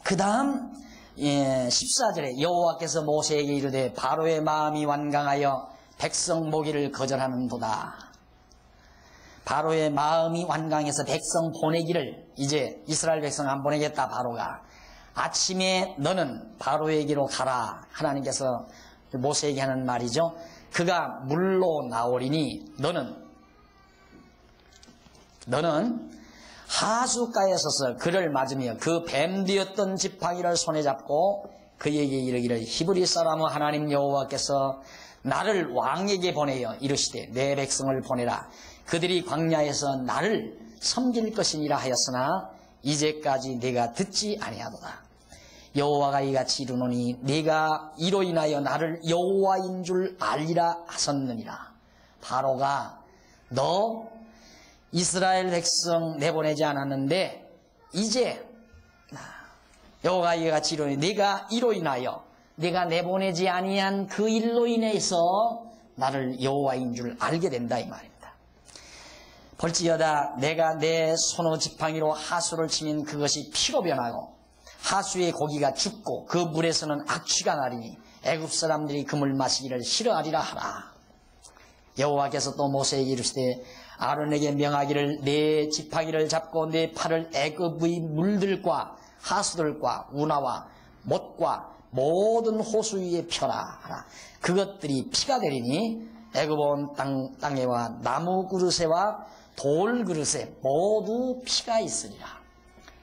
그 다음 14절에 여호와께서 모세에게 이르되 바로의 마음이 완강하여 백성 모기를 거절하는도다. 바로의 마음이 완강해서 백성 보내기를 이제 이스라엘 백성 안 보내겠다. 바로가 아침에 너는 바로에게로 가라. 하나님께서 모세에게 하는 말이죠. 그가 물로 나오리니 너는 하수가에 서서 그를 맞으며 그 뱀되었던 지팡이를 손에 잡고 그에게 이르기를 히브리 사람 하나님 여호와께서 나를 왕에게 보내어 이르시되 내 백성을 보내라. 그들이 광야에서 나를 섬길 것이니라 하였으나 이제까지 내가 듣지 아니하도다. 여호와가 이같이 이르노니 네가 이로 인하여 나를 여호와인 줄 알리라 하셨느니라. 바로가 너 이스라엘 백성 내보내지 않았는데 이제 여호와가 이같이 이르노니 네가 이로 인하여 내가 내보내지 아니한 그 일로 인해서 나를 여호와인 줄 알게 된다 이 말입니다. 볼지어다 내가 내 손의 지팡이로 하수를 치면 그것이 피로 변하고 하수의 고기가 죽고 그 물에서는 악취가 나리니 애굽 사람들이 그 물 마시기를 싫어하리라 하라. 여호와께서 또 모세에게 이르시되 아론에게 명하기를 내 지팡이를 잡고 내 팔을 애굽의 물들과 하수들과 운하와 못과 모든 호수 위에 펴라 하라. 그것들이 피가 되리니 애굽 온 땅에와 나무 그릇에와 돌 그릇에 모두 피가 있으리라.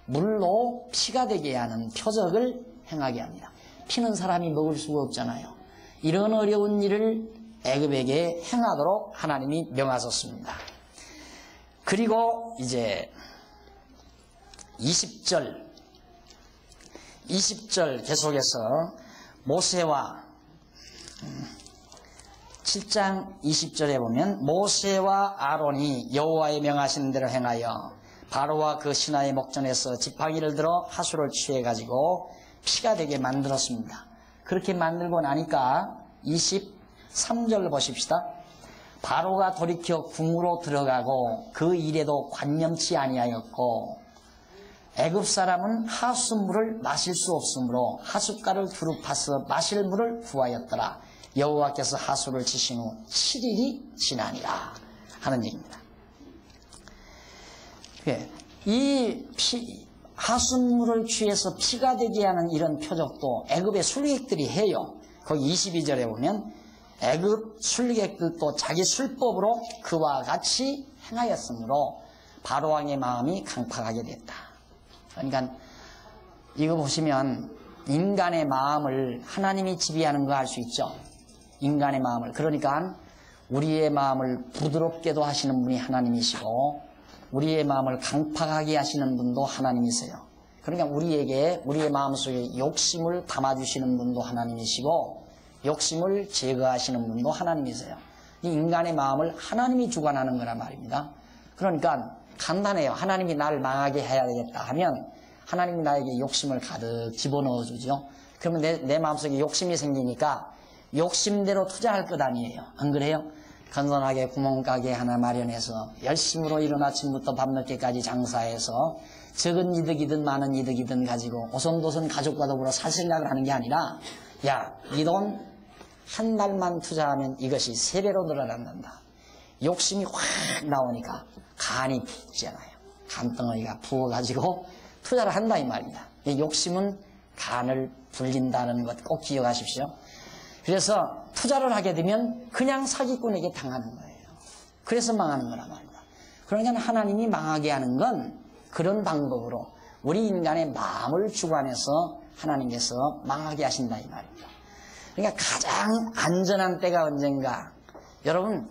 물로 피가 되게 하는 표적을 행하게 합니다. 피는 사람이 먹을 수가 없잖아요. 이런 어려운 일을 애굽에게 행하도록 하나님이 명하셨습니다. 그리고 이제 20절 계속해서 모세와 7장 20절에 보면 모세와 아론이 여호와의 명하신 대로 행하여 바로와 그 신하의 목전에서 지팡이를 들어 하수를 취해가지고 피가 되게 만들었습니다. 그렇게 만들고 나니까 23절 보십시다. 바로가 돌이켜 궁으로 들어가고 그 일에도 관념치 아니하였고 애굽 사람은 하수물을 마실 수 없으므로 하숫가를 두루 파서 마실 물을 구하였더라. 여호와께서 하수를 치신 후 7일이 지나니라 하는 얘기입니다. 이 하수물을 취해서 피가 되게 하는 이런 표적도 애굽의 술객들이 해요. 거기 22절에 보면 애굽 술객들도 자기 술법으로 그와 같이 행하였으므로 바로왕의 마음이 강팍하게 됐다. 그러니까 이거 보시면 인간의 마음을 하나님이 지배하는 거 알 수 있죠. 인간의 마음을. 그러니까 우리의 마음을 부드럽게도 하시는 분이 하나님이시고 우리의 마음을 강팍하게 하시는 분도 하나님이세요. 그러니까 우리의 마음속에 욕심을 담아주시는 분도 하나님이시고 욕심을 제거하시는 분도 하나님이세요. 이 인간의 마음을 하나님이 주관하는 거란 말입니다. 그러니까 간단해요. 하나님이 나를 망하게 해야 되겠다 하면 하나님이 나에게 욕심을 가득 집어넣어 주죠. 그러면 내 마음속에 욕심이 생기니까 욕심대로 투자할 것 아니에요. 안 그래요? 건선하게 구멍가게 하나 마련해서 열심으로 이른 아침부터 밤늦게까지 장사해서 적은 이득이든 많은 이득이든 가지고 오손도손 가족과 더불어 살 생각을 하는 게 아니라 야, 이 돈 한 달만 투자하면 이것이 3배로 늘어난다. 욕심이 확 나오니까 간이 붓잖아요. 간덩어리가 부어가지고 투자를 한다 이 말입니다. 이 욕심은 간을 불린다는 것 꼭 기억하십시오. 그래서 투자를 하게 되면 그냥 사기꾼에게 당하는 거예요. 그래서 망하는 거란 말입니다. 그러니까 하나님이 망하게 하는 건 그런 방법으로 우리 인간의 마음을 주관해서 하나님께서 망하게 하신다 이 말입니다. 그러니까 가장 안전한 때가 언젠가 여러분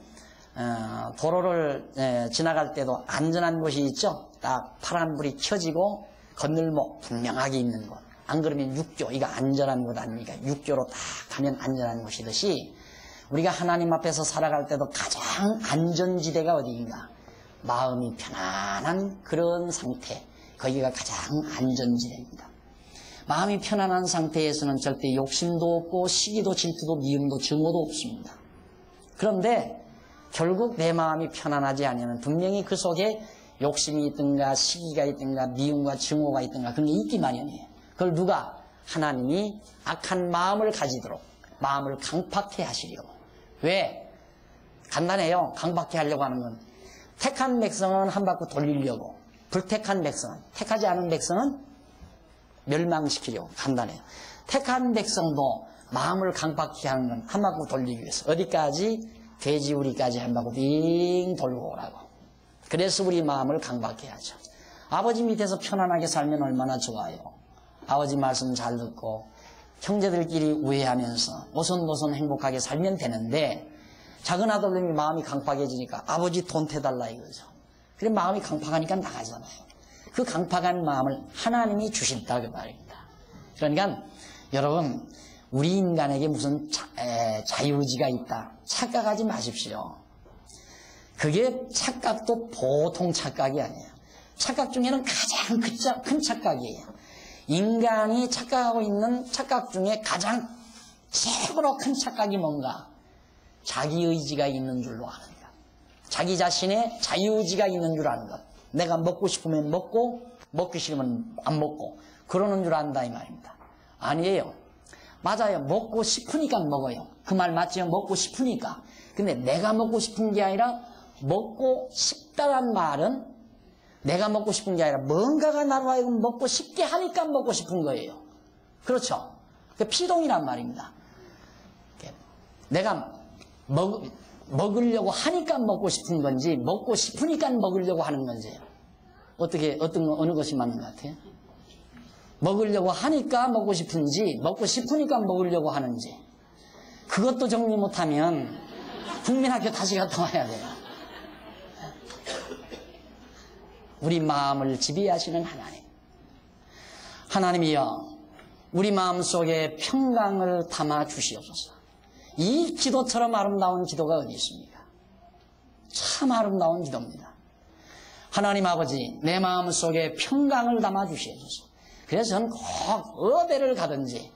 도로를 지나갈 때도 안전한 곳이 있죠. 딱 파란불이 켜지고 건널목 분명하게 있는 곳. 안 그러면 육교, 이거 안전한 곳 아닙니까? 육교로 딱 가면 안전한 곳이듯이 우리가 하나님 앞에서 살아갈 때도 가장 안전지대가 어디인가? 마음이 편안한 그런 상태, 거기가 가장 안전지대입니다. 마음이 편안한 상태에서는 절대 욕심도 없고 시기도 질투도 미움도 증오도 없습니다. 그런데 결국 내 마음이 편안하지 않으면 분명히 그 속에 욕심이 있든가 시기가 있든가 미움과 증오가 있든가 그런 게 있기 마련이에요. 그걸 누가? 하나님이 악한 마음을 가지도록 마음을 강팍해 하시려고. 왜? 간단해요. 강팍해 하려고 하는 건 택한 백성은 한 바퀴 돌리려고, 불택한 백성은, 택하지 않은 백성은 멸망시키려고. 간단해요. 택한 백성도 마음을 강팍해 하는 건 한 바퀴 돌리기 위해서 어디까지? 돼지우리까지 한 바퀴 빙 돌고 오라고. 그래서 우리 마음을 강팍해 하죠. 아버지 밑에서 편안하게 살면 얼마나 좋아요. 아버지 말씀 잘 듣고 형제들끼리 우애하면서 오손도손 행복하게 살면 되는데 작은 아들님이 마음이 강팍해지니까 아버지 돈 태달라 이거죠. 그래 마음이 강팍하니까 나가잖아요. 그 강팍한 마음을 하나님이 주신다 그 말입니다. 그러니까 여러분 우리 인간에게 무슨 자유의지가 있다 착각하지 마십시오. 그게 착각도 보통 착각이 아니에요. 착각 중에는 가장 큰 착각이에요. 인간이 착각하고 있는 착각 중에 가장 최고로 큰 착각이 뭔가? 자기의지가 있는 줄로 아는 것. 자기 자신의 자유의지가 있는 줄 아는 것. 내가 먹고 싶으면 먹고 먹기 싫으면 안 먹고 그러는 줄 안다 이 말입니다. 아니에요. 맞아요. 먹고 싶으니까 먹어요. 그 말 맞죠? 먹고 싶으니까. 근데 내가 먹고 싶은 게 아니라 먹고 싶다란 말은 내가 먹고 싶은 게 아니라 뭔가가 나로 하여금 먹고 싶게 하니까 먹고 싶은 거예요. 그렇죠? 피동이란 말입니다. 내가 먹으려고 하니까 먹고 싶은 건지 먹고 싶으니까 먹으려고 하는 건지 어느 것이 맞는 것 같아요? 먹으려고 하니까 먹고 싶은지 먹고 싶으니까 먹으려고 하는지 그것도 정리 못하면 국민학교 다시 갔다 와야 돼요. 우리 마음을 지배하시는 하나님. 하나님이여, 우리 마음속에 평강을 담아 주시옵소서. 이 기도처럼 아름다운 기도가 어디 있습니까? 참 아름다운 기도입니다. 하나님 아버지, 내 마음속에 평강을 담아 주시옵소서. 그래서 저는 꼭 어디를 가든지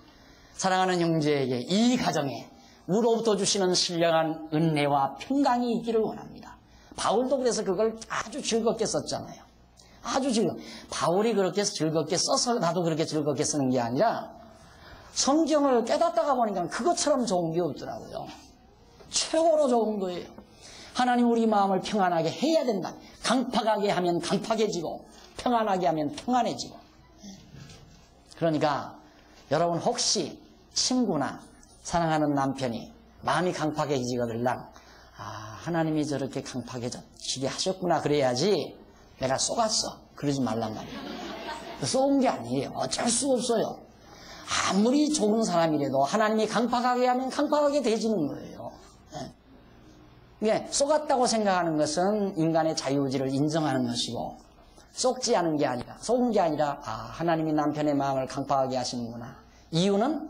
사랑하는 형제에게 이 가정에 우로부터 주시는 신령한 은혜와 평강이 있기를 원합니다. 바울도 그래서 그걸 아주 즐겁게 썼잖아요. 아주 바울이 그렇게 즐겁게 써서 나도 그렇게 즐겁게 쓰는 게 아니라 성경을 깨닫다가 보니까 그것처럼 좋은 게 없더라고요. 최고로 좋은 거예요. 하나님 우리 마음을 평안하게 해야 된다. 강팍하게 하면 강팍해지고 평안하게 하면 평안해지고. 그러니까 여러분 혹시 친구나 사랑하는 남편이 마음이 강팍해지거들랑 하나님이 저렇게 강팍해지게 하셨구나 그래야지 내가 쏘갔어 그러지 말란 말이에요. 쏘은 게 아니에요. 어쩔 수 없어요. 아무리 좋은 사람이라도 하나님이 강팍하게 하면 강팍하게 되지는 거예요. 이게 쏘갔다고 생각하는 것은 인간의 자유의지를 인정하는 것이고 쏘지 않은 게 아니라 쏘은 게 아니라 하나님이 남편의 마음을 강팍하게 하시는구나. 이유는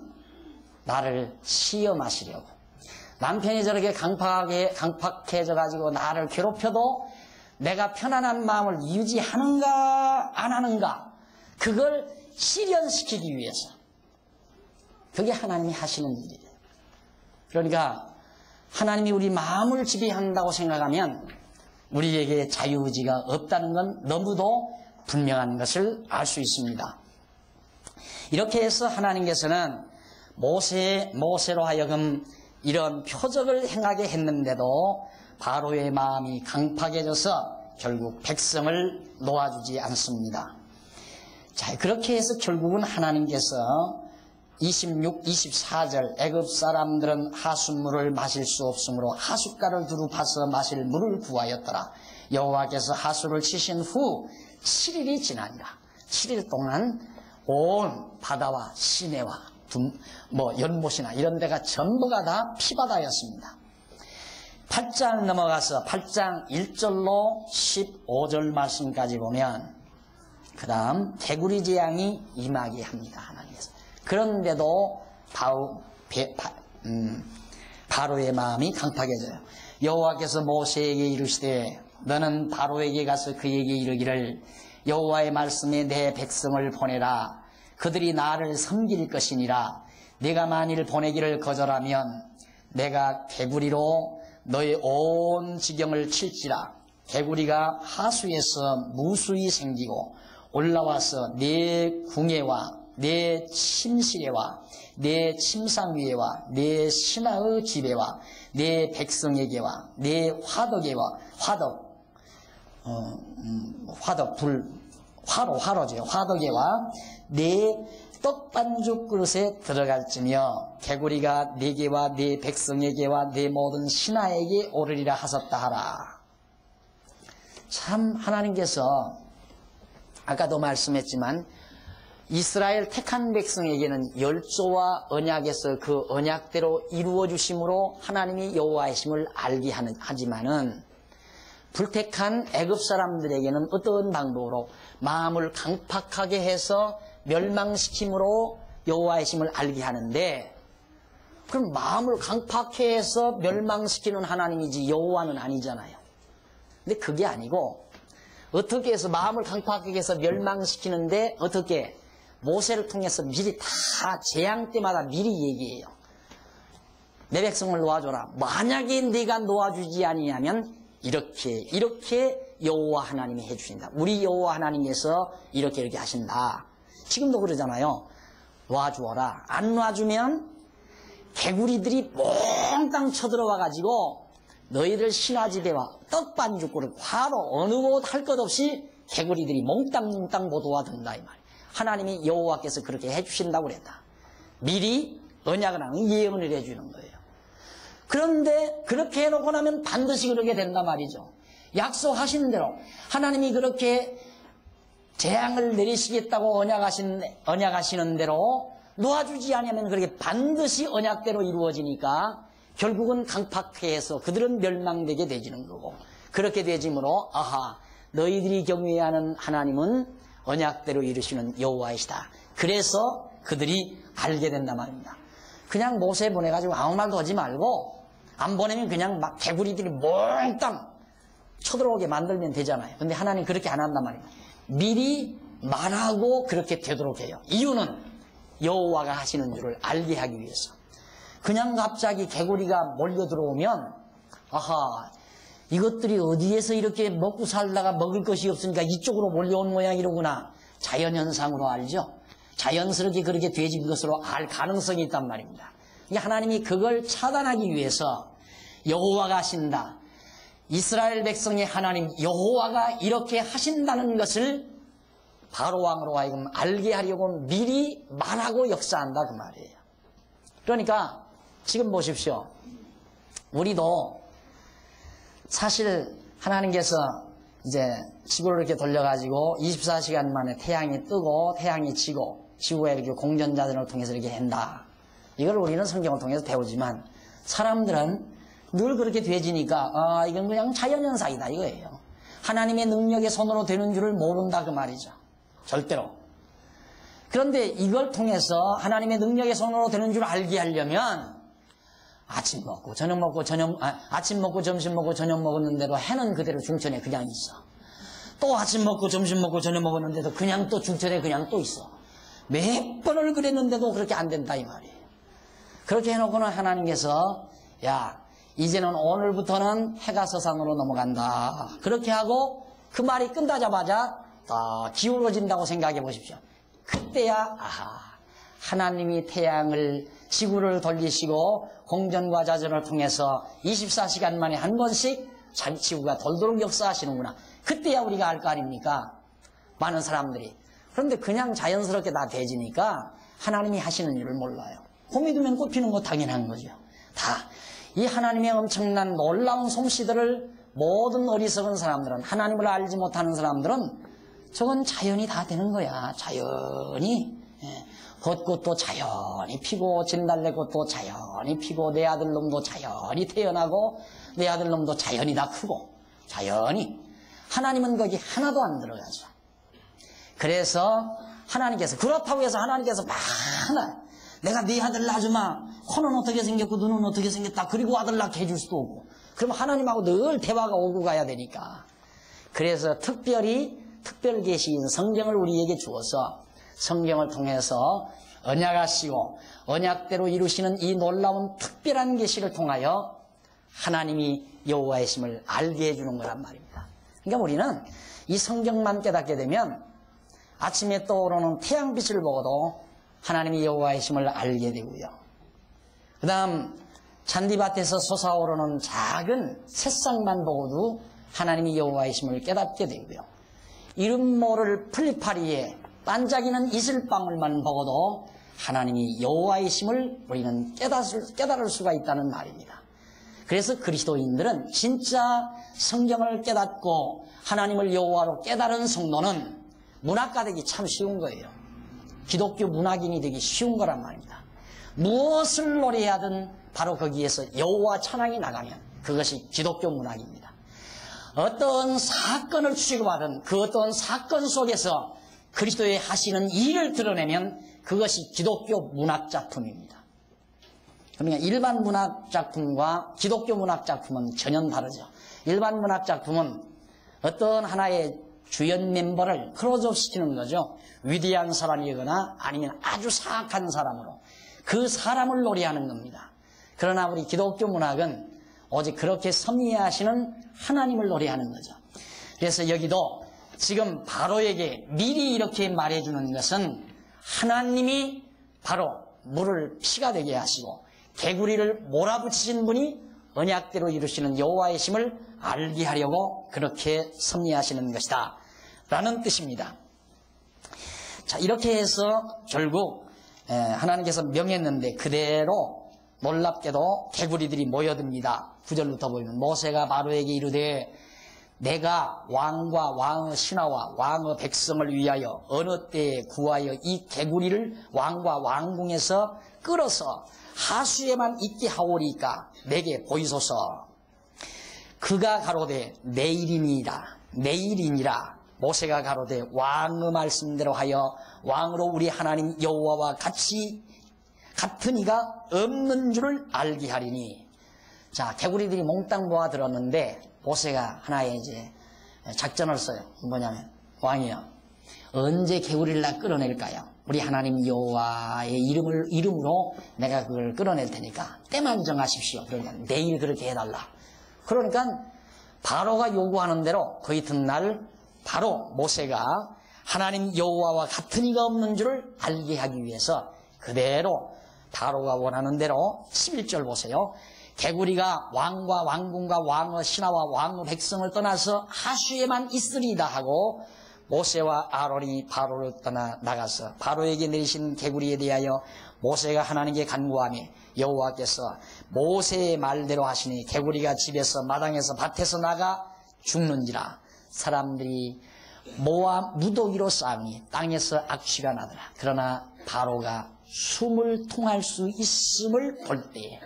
나를 시험하시려고. 남편이 저렇게 강팍해져 가지고 나를 괴롭혀도 내가 편안한 마음을 유지하는가 안 하는가 그걸 실현시키기 위해서. 그게 하나님이 하시는 일이에요. 그러니까 하나님이 우리 마음을 지배한다고 생각하면 우리에게 자유의지가 없다는 건 너무도 분명한 것을 알 수 있습니다. 이렇게 해서 하나님께서는 모세로 하여금 이런 표적을 행하게 했는데도 바로의 마음이 강팍해져서 결국 백성을 놓아주지 않습니다. 자, 그렇게 해서 결국은 하나님께서 26, 24절 애굽 사람들은 하숫물을 마실 수 없으므로 하숫가를 두루 파서 마실 물을 구하였더라. 여호와께서 하숫을 치신 후 7일이 지나니라. 7일 동안 온 바다와 시내와 연못이나 이런 데가 전부가 다 피바다였습니다. 8장 넘어가서 8장 1절로 15절 말씀까지 보면 그 다음 개구리 재앙이 임하게 합니다. 하나님께서. 그런데도 바로의 마음이 강팍해져요. 여호와께서 모세에게 이르시되 너는 바로에게 가서 그에게 이르기를 여호와의 말씀에 내 백성을 보내라. 그들이 나를 섬길 것이니라. 네가 만일 보내기를 거절하면 내가 개구리로 너의 온 지경을 칠지라. 개구리가 하수에서 무수히 생기고 올라와서 네 궁예와 내 침실에와 내 침상 위에와 내 신하의 집에와 내 백성에게와 내 화덕에와 내 떡반죽 그릇에 들어갈지며 개구리가 네게와 네 백성에게와 내 모든 신하에게 오르리라 하셨다 하라. 참 하나님께서 아까도 말씀했지만 이스라엘 택한 백성에게는 열조와 언약에서 그 언약대로 이루어 주심으로 하나님이 여호와이심을 알게 하지만은 불택한 애굽 사람들에게는 어떤 방법으로 마음을 강팍하게 해서 멸망시킴으로 여호와이심을 알게 하는데, 그럼 마음을 강팍해 해서 멸망시키는 하나님이지 여호와는 아니잖아요. 근데 그게 아니고 어떻게 해서 마음을 강팍하게 해서 멸망시키는데 어떻게 모세를 통해서 미리 다 재앙 때마다 미리 얘기해요. 내 백성을 놓아줘라. 만약에 네가 놓아주지 아니하면 이렇게 여호와 하나님이 해주신다. 우리 여호와 하나님께서 이렇게 하신다. 지금도 그러잖아요. 놔주어라. 안 놔주면 개구리들이 몽땅 쳐들어와가지고 너희들 신화지대와 떡반죽구를 바로 어느 곳 할 것 없이 개구리들이 몽땅 못 와든다 이 말이에요. 하나님이 여호와께서 그렇게 해주신다고 그랬다. 미리 언약을 하는 예언을 해주는 거예요. 그런데 그렇게 해놓고 나면 반드시 그렇게 된단 말이죠. 약속하신 대로 하나님이 그렇게 재앙을 내리시겠다고 언약하시는 대로 놓아주지 않으면 그렇게 반드시 언약대로 이루어지니까 결국은 강팍해서 그들은 멸망되게 되지는 거고, 그렇게 되지므로 아하, 너희들이 경외하는 하나님은 언약대로 이루시는 여호와이시다. 그래서 그들이 알게 된단 말입니다. 그냥 모세 보내가지고 아무 말도 하지 말고, 안 보내면 그냥 막 개구리들이 몽땅 쳐들어오게 만들면 되잖아요. 근데 하나님 그렇게 안 한단 말이에요. 미리 말하고 그렇게 되도록 해요. 이유는 여호와가 하시는 줄을 알게 하기 위해서. 그냥 갑자기 개구리가 몰려 들어오면 아하, 이것들이 어디에서 이렇게 먹고 살다가 먹을 것이 없으니까 이쪽으로 몰려온 모양이로구나. 자연현상으로 알죠. 자연스럽게 그렇게 되진 것으로 알 가능성이 있단 말입니다. 하나님이 그걸 차단하기 위해서 여호와가 하신다. 이스라엘 백성의 하나님 여호와가 이렇게 하신다는 것을 바로왕으로 하여금 알게 하려고 미리 말하고 역사한다 그 말이에요. 그러니까 지금 보십시오. 우리도 사실 하나님께서 이제 지구를 이렇게 돌려가지고 24시간 만에 태양이 뜨고 태양이 지고 지구에 이렇게 공전자전을 통해서 이렇게 한다. 이걸 우리는 성경을 통해서 배우지만 사람들은 늘 그렇게 되지니까 이건 그냥 자연현상이다 이거예요. 하나님의 능력의 손으로 되는 줄을 모른다 그 말이죠. 절대로. 그런데 이걸 통해서 하나님의 능력의 손으로 되는 줄 알게 하려면 아침 먹고 저녁 먹고 아침 먹고 점심 먹고 저녁 먹었는데도 해는 그대로 중천에 그냥 있어. 또 아침 먹고 점심 먹고 저녁 먹었는데도 그냥 또 중천에 그냥 또 있어. 몇 번을 그랬는데도 그렇게 안 된다 이 말이에요. 그렇게 해놓고는 하나님께서 야 이제는 오늘부터는 해가 서산으로 넘어간다. 그렇게 하고 그 말이 끝나자마자 기울어진다고 생각해 보십시오. 그때야 하나님이 태양을 지구를 돌리시고 공전과 자전을 통해서 24시간 만에 한 번씩 자기 지구가 돌도록 역사하시는구나. 그때야 우리가 알 거 아닙니까? 많은 사람들이. 그런데 그냥 자연스럽게 다 되지니까 하나님이 하시는 일을 몰라요. 봄이 되면 꽃 피는 거 당연한 거죠. 다 이 하나님의 엄청난 놀라운 솜씨들을 모든 어리석은 사람들은, 하나님을 알지 못하는 사람들은 저건 자연이 다 되는 거야. 자연이. 벚꽃도 자연히 피고 진달래꽃도 자연히 피고 내 아들놈도 자연히 태어나고 내 아들놈도 자연히 다 크고 자연히. 하나님은 거기 하나도 안 들어가죠. 그래서 하나님께서 그렇다고 해서 하나님께서 많아 내가 네 아들 낳아주마. 코는 어떻게 생겼고 눈은 어떻게 생겼다. 그리고 아들 낳게 해줄 수도 없고. 그럼 하나님하고 늘 대화가 오고 가야 되니까. 그래서 특별 계시인 성경을 우리에게 주어서 성경을 통해서 언약하시고 언약대로 이루시는 이 놀라운 특별한 계시를 통하여 하나님이 여호와의 심을 알게 해주는 거란 말입니다. 그러니까 우리는 이 성경만 깨닫게 되면 아침에 떠오르는 태양빛을 보고도 하나님이 여호와의 심을 알게 되고요. 그 다음 잔디밭에서 솟아오르는 작은 새싹만 보고도 하나님이 여호와의 심을 깨닫게 되고요. 이름 모를 풀파리에 반짝이는 이슬방울만 보고도 하나님이 여호와의 심을 우리는 깨달을 수가 있다는 말입니다. 그래서 그리스도인들은 진짜 성경을 깨닫고 하나님을 여호와로 깨달은 성도는 문학가 되기 참 쉬운 거예요. 기독교 문학인이 되기 쉬운 거란 말입니다. 무엇을 노래하든 바로 거기에서 여호와 찬양이 나가면 그것이 기독교 문학입니다. 어떤 사건을 취급하든 그 어떤 사건 속에서 그리스도의 하시는 일을 드러내면 그것이 기독교 문학작품입니다. 그러니까 일반 문학작품과 기독교 문학작품은 전혀 다르죠. 일반 문학작품은 어떤 하나의 주연 멤버를 클로즈업 시키는 거죠. 위대한 사람이거나 아니면 아주 사악한 사람으로 그 사람을 노래하는 겁니다. 그러나 우리 기독교 문학은 오직 그렇게 섭리하시는 하나님을 노래하는 거죠. 그래서 여기도 지금 바로에게 미리 이렇게 말해주는 것은 하나님이 바로 물을 피가 되게 하시고 개구리를 몰아붙이신 분이 언약대로 이루시는 여호와의 심을 알게 하려고 그렇게 섭리하시는 것이다 라는 뜻입니다. 자, 이렇게 해서 결국 하나님께서 명했는데 그대로 놀랍게도 개구리들이 모여듭니다. 9절부터 보면 모세가 바로에게 이르되 내가 왕과 왕의 신하와 왕의 백성을 위하여 어느 때에 구하여 이 개구리를 왕과 왕궁에서 끌어서 하수에만 있게 하오리까 내게 보이소서. 그가 가로되 내일이니라. 모세가 가로되 왕의 말씀대로 하여 왕으로 우리 하나님 여호와와 같은 이가 없는 줄을 알게 하리니. 자, 개구리들이 몽땅 모아들었는데 모세가 하나의 이제 작전을 써요. 뭐냐면, 왕이여, 언제 개구리를 나 끌어낼까요? 우리 하나님 여호와의 이름으로 내가 그걸 끌어낼 테니까 때만 정하십시오. 그러니까 내일 그렇게 해달라. 그러니까 바로가 요구하는 대로 그 이튿날 바로 모세가 하나님 여호와와 같은 이가 없는 줄을 알게 하기 위해서 그대로 바로가 원하는 대로 11절 보세요. 개구리가 왕과 왕궁과 왕의 신하와 왕의 백성을 떠나서 하수에만 있으리다 하고 모세와 아론이 바로를 떠나 나가서 바로에게 내리신 개구리에 대하여 모세가 하나님께 간구하며 여호와께서 모세의 말대로 하시니 개구리가 집에서 마당에서 밭에서 나가 죽는지라. 사람들이 모아 무더기로 싸우니 땅에서 악취가 나더라. 그러나 바로가 숨을 통할 수 있음을 볼 때에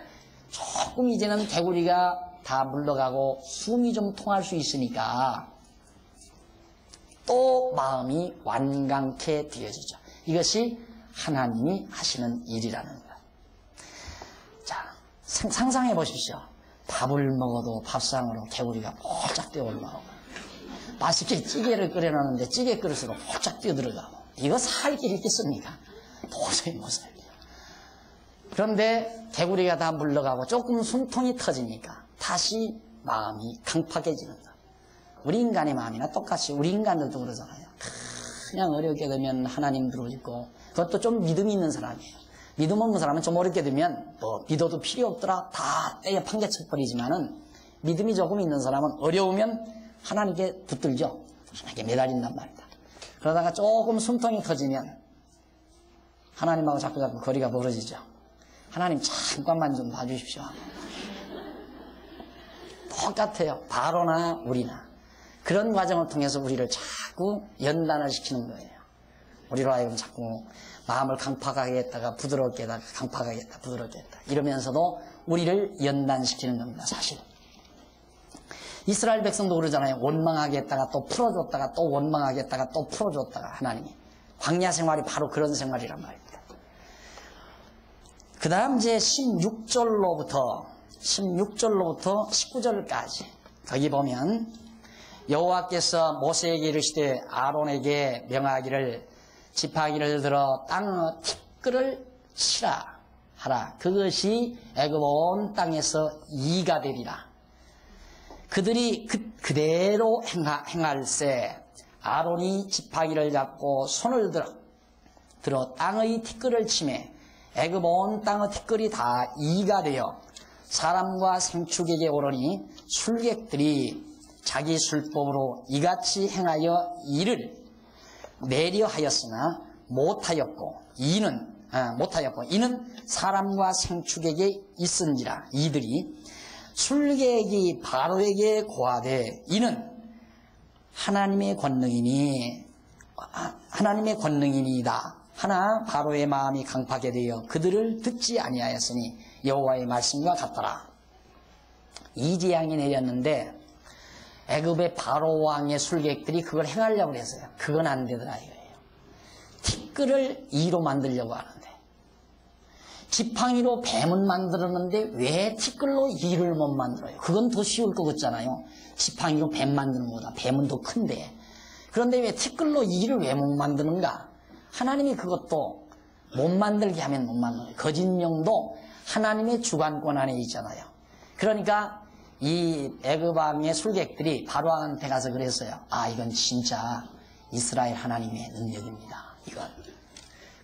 조금 이제는 개구리가 다 물러가고 숨이 좀 통할 수 있으니까 또 마음이 완강케 되어지죠. 이것이 하나님이 하시는 일이라는 것. 자, 상상해 보십시오. 밥을 먹어도 밥상으로 개구리가 폴짝 뛰어 올라오고, 맛있게 찌개를 끓여놨는데 찌개 그릇으로 폴짝 뛰어 들어가고, 이거 살 길이 있겠습니까? 도저히 못 살죠. 그런데 개구리가 다 물러가고 조금 숨통이 터지니까 다시 마음이 강팍해지는 것. 우리 인간의 마음이나 똑같이 우리 인간들도 그러잖아요. 그냥 어렵게 되면 하나님 들어오고, 그것도 좀 믿음이 있는 사람이에요. 믿음 없는 사람은 좀 어렵게 되면 뭐 믿어도 필요 없더라 다 떼어 판개쳐버리지만은 믿음이 조금 있는 사람은 어려우면 하나님께 붙들죠. 하나님께 매달린단 말이다. 그러다가 조금 숨통이 터지면 하나님하고 자꾸 거리가 멀어지죠. 하나님 잠깐만 좀 봐주십시오. 똑같아요. 바로나 우리나. 그런 과정을 통해서 우리를 자꾸 연단을 시키는 거예요. 우리로 하여금 자꾸 마음을 강팍하게 했다가 부드럽게 했다가 강팍하게 했다 부드럽게 했다 이러면서도 우리를 연단시키는 겁니다. 사실 이스라엘 백성도 그러잖아요. 원망하게 했다가 또 풀어줬다가 또 원망하게 했다가 또 풀어줬다가. 하나님이 광야 생활이 바로 그런 생활이란 말입니다. 그 다음 이제 16절로부터 19절까지 거기 보면 여호와께서 모세에게 이르시되 아론에게 명하기를 지팡이를 들어 땅의 티끌을 치라 하라. 그것이 애굽 온 땅에서 이가 되리라. 그들이 그대로 행할세 아론이 지팡이를 잡고 손을 들어 땅의 티끌을 치매 애굽 온 땅의 티끌이 다 이가 되어 사람과 생축에게 오르니 술객들이 자기 술법으로 이같이 행하여 이를 내려 하였으나 못하였고 이는 사람과 생축에게 있은지라. 이들이 술객이 바로에게 고하되 이는 하나님의 권능이니이다 하나 바로의 마음이 강팍하게 되어 그들을 듣지 아니하였으니 여호와의 말씀과 같더라. 이 재앙이 내렸는데 애굽의 바로 왕의 술객들이 그걸 행하려고 했어요. 그건 안 되더라 이거예요. 티끌을 이로 만들려고 하는데 지팡이로 뱀은 만들었는데 왜 티끌로 이를 못 만들어요? 그건 더 쉬울 것 같잖아요. 지팡이로 뱀 만드는 거다. 뱀은 더 큰데. 그런데 왜 티끌로 이를 왜 못 만드는가? 하나님이 그것도 못 만들게 하면 못 만들어요. 거짓령도 하나님의 주관권 안에 있잖아요. 그러니까 이 애굽 왕의 술객들이 바로 왕한테 가서 그랬어요. 아, 이건 진짜 이스라엘 하나님의 능력입니다. 이건.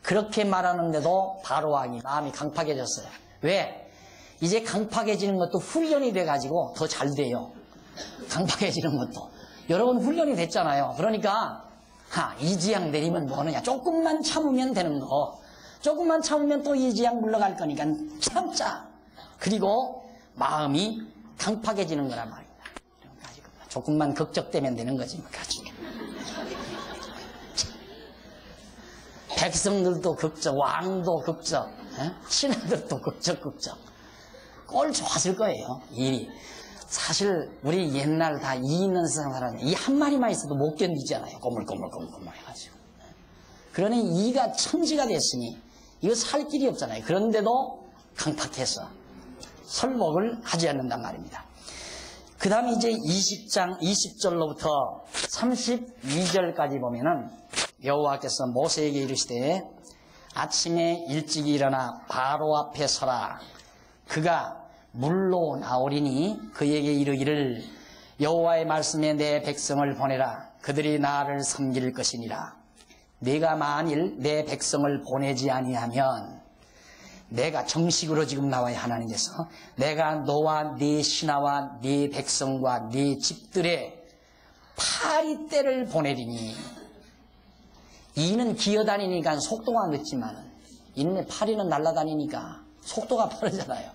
그렇게 말하는데도 바로 왕이 마음이 강팍해졌어요. 왜? 이제 강팍해지는 것도 훈련이 돼가지고 더 잘 돼요. 강팍해지는 것도. 여러분 훈련이 됐잖아요. 그러니까 이 지향 내리면 뭐하느냐. 조금만 참으면 되는 거. 조금만 참으면 또 이 지향 물러갈 거니까 참자. 그리고 마음이 강팍해지는 거란 말입니다. 조금만 걱적되면 되는 거지. 백성들도 걱적, 왕도 걱적, 신하들도 걱적. 꼴 좋았을 거예요, 일이. 사실 우리 옛날 다 이 있는 세상 사람 이 한 마리만 있어도 못 견디잖아요. 꼬물꼬물 해가지고. 그러니 이가 천지가 됐으니 이거 살 길이 없잖아요. 그런데도 강팍해서 설복을 하지 않는단 말입니다. 그 다음에 이제 20절로부터 32절까지 보면은 여호와께서 모세에게 이르시되 아침에 일찍 일어나 바로 앞에 서라. 그가 물로 나오리니 그에게 이르기를 여호와의 말씀에 내 백성을 보내라. 그들이 나를 섬길 것이니라. 내가 만일 내 백성을 보내지 아니하면 내가 정식으로 지금 나와야 하나님께서 내가 너와 네 신하와 네 백성과 네 집들의 파리떼를 보내리니 이는 기어다니니까 속도가 늦지만 이는 파리는 날아다니니까 속도가 빠르잖아요.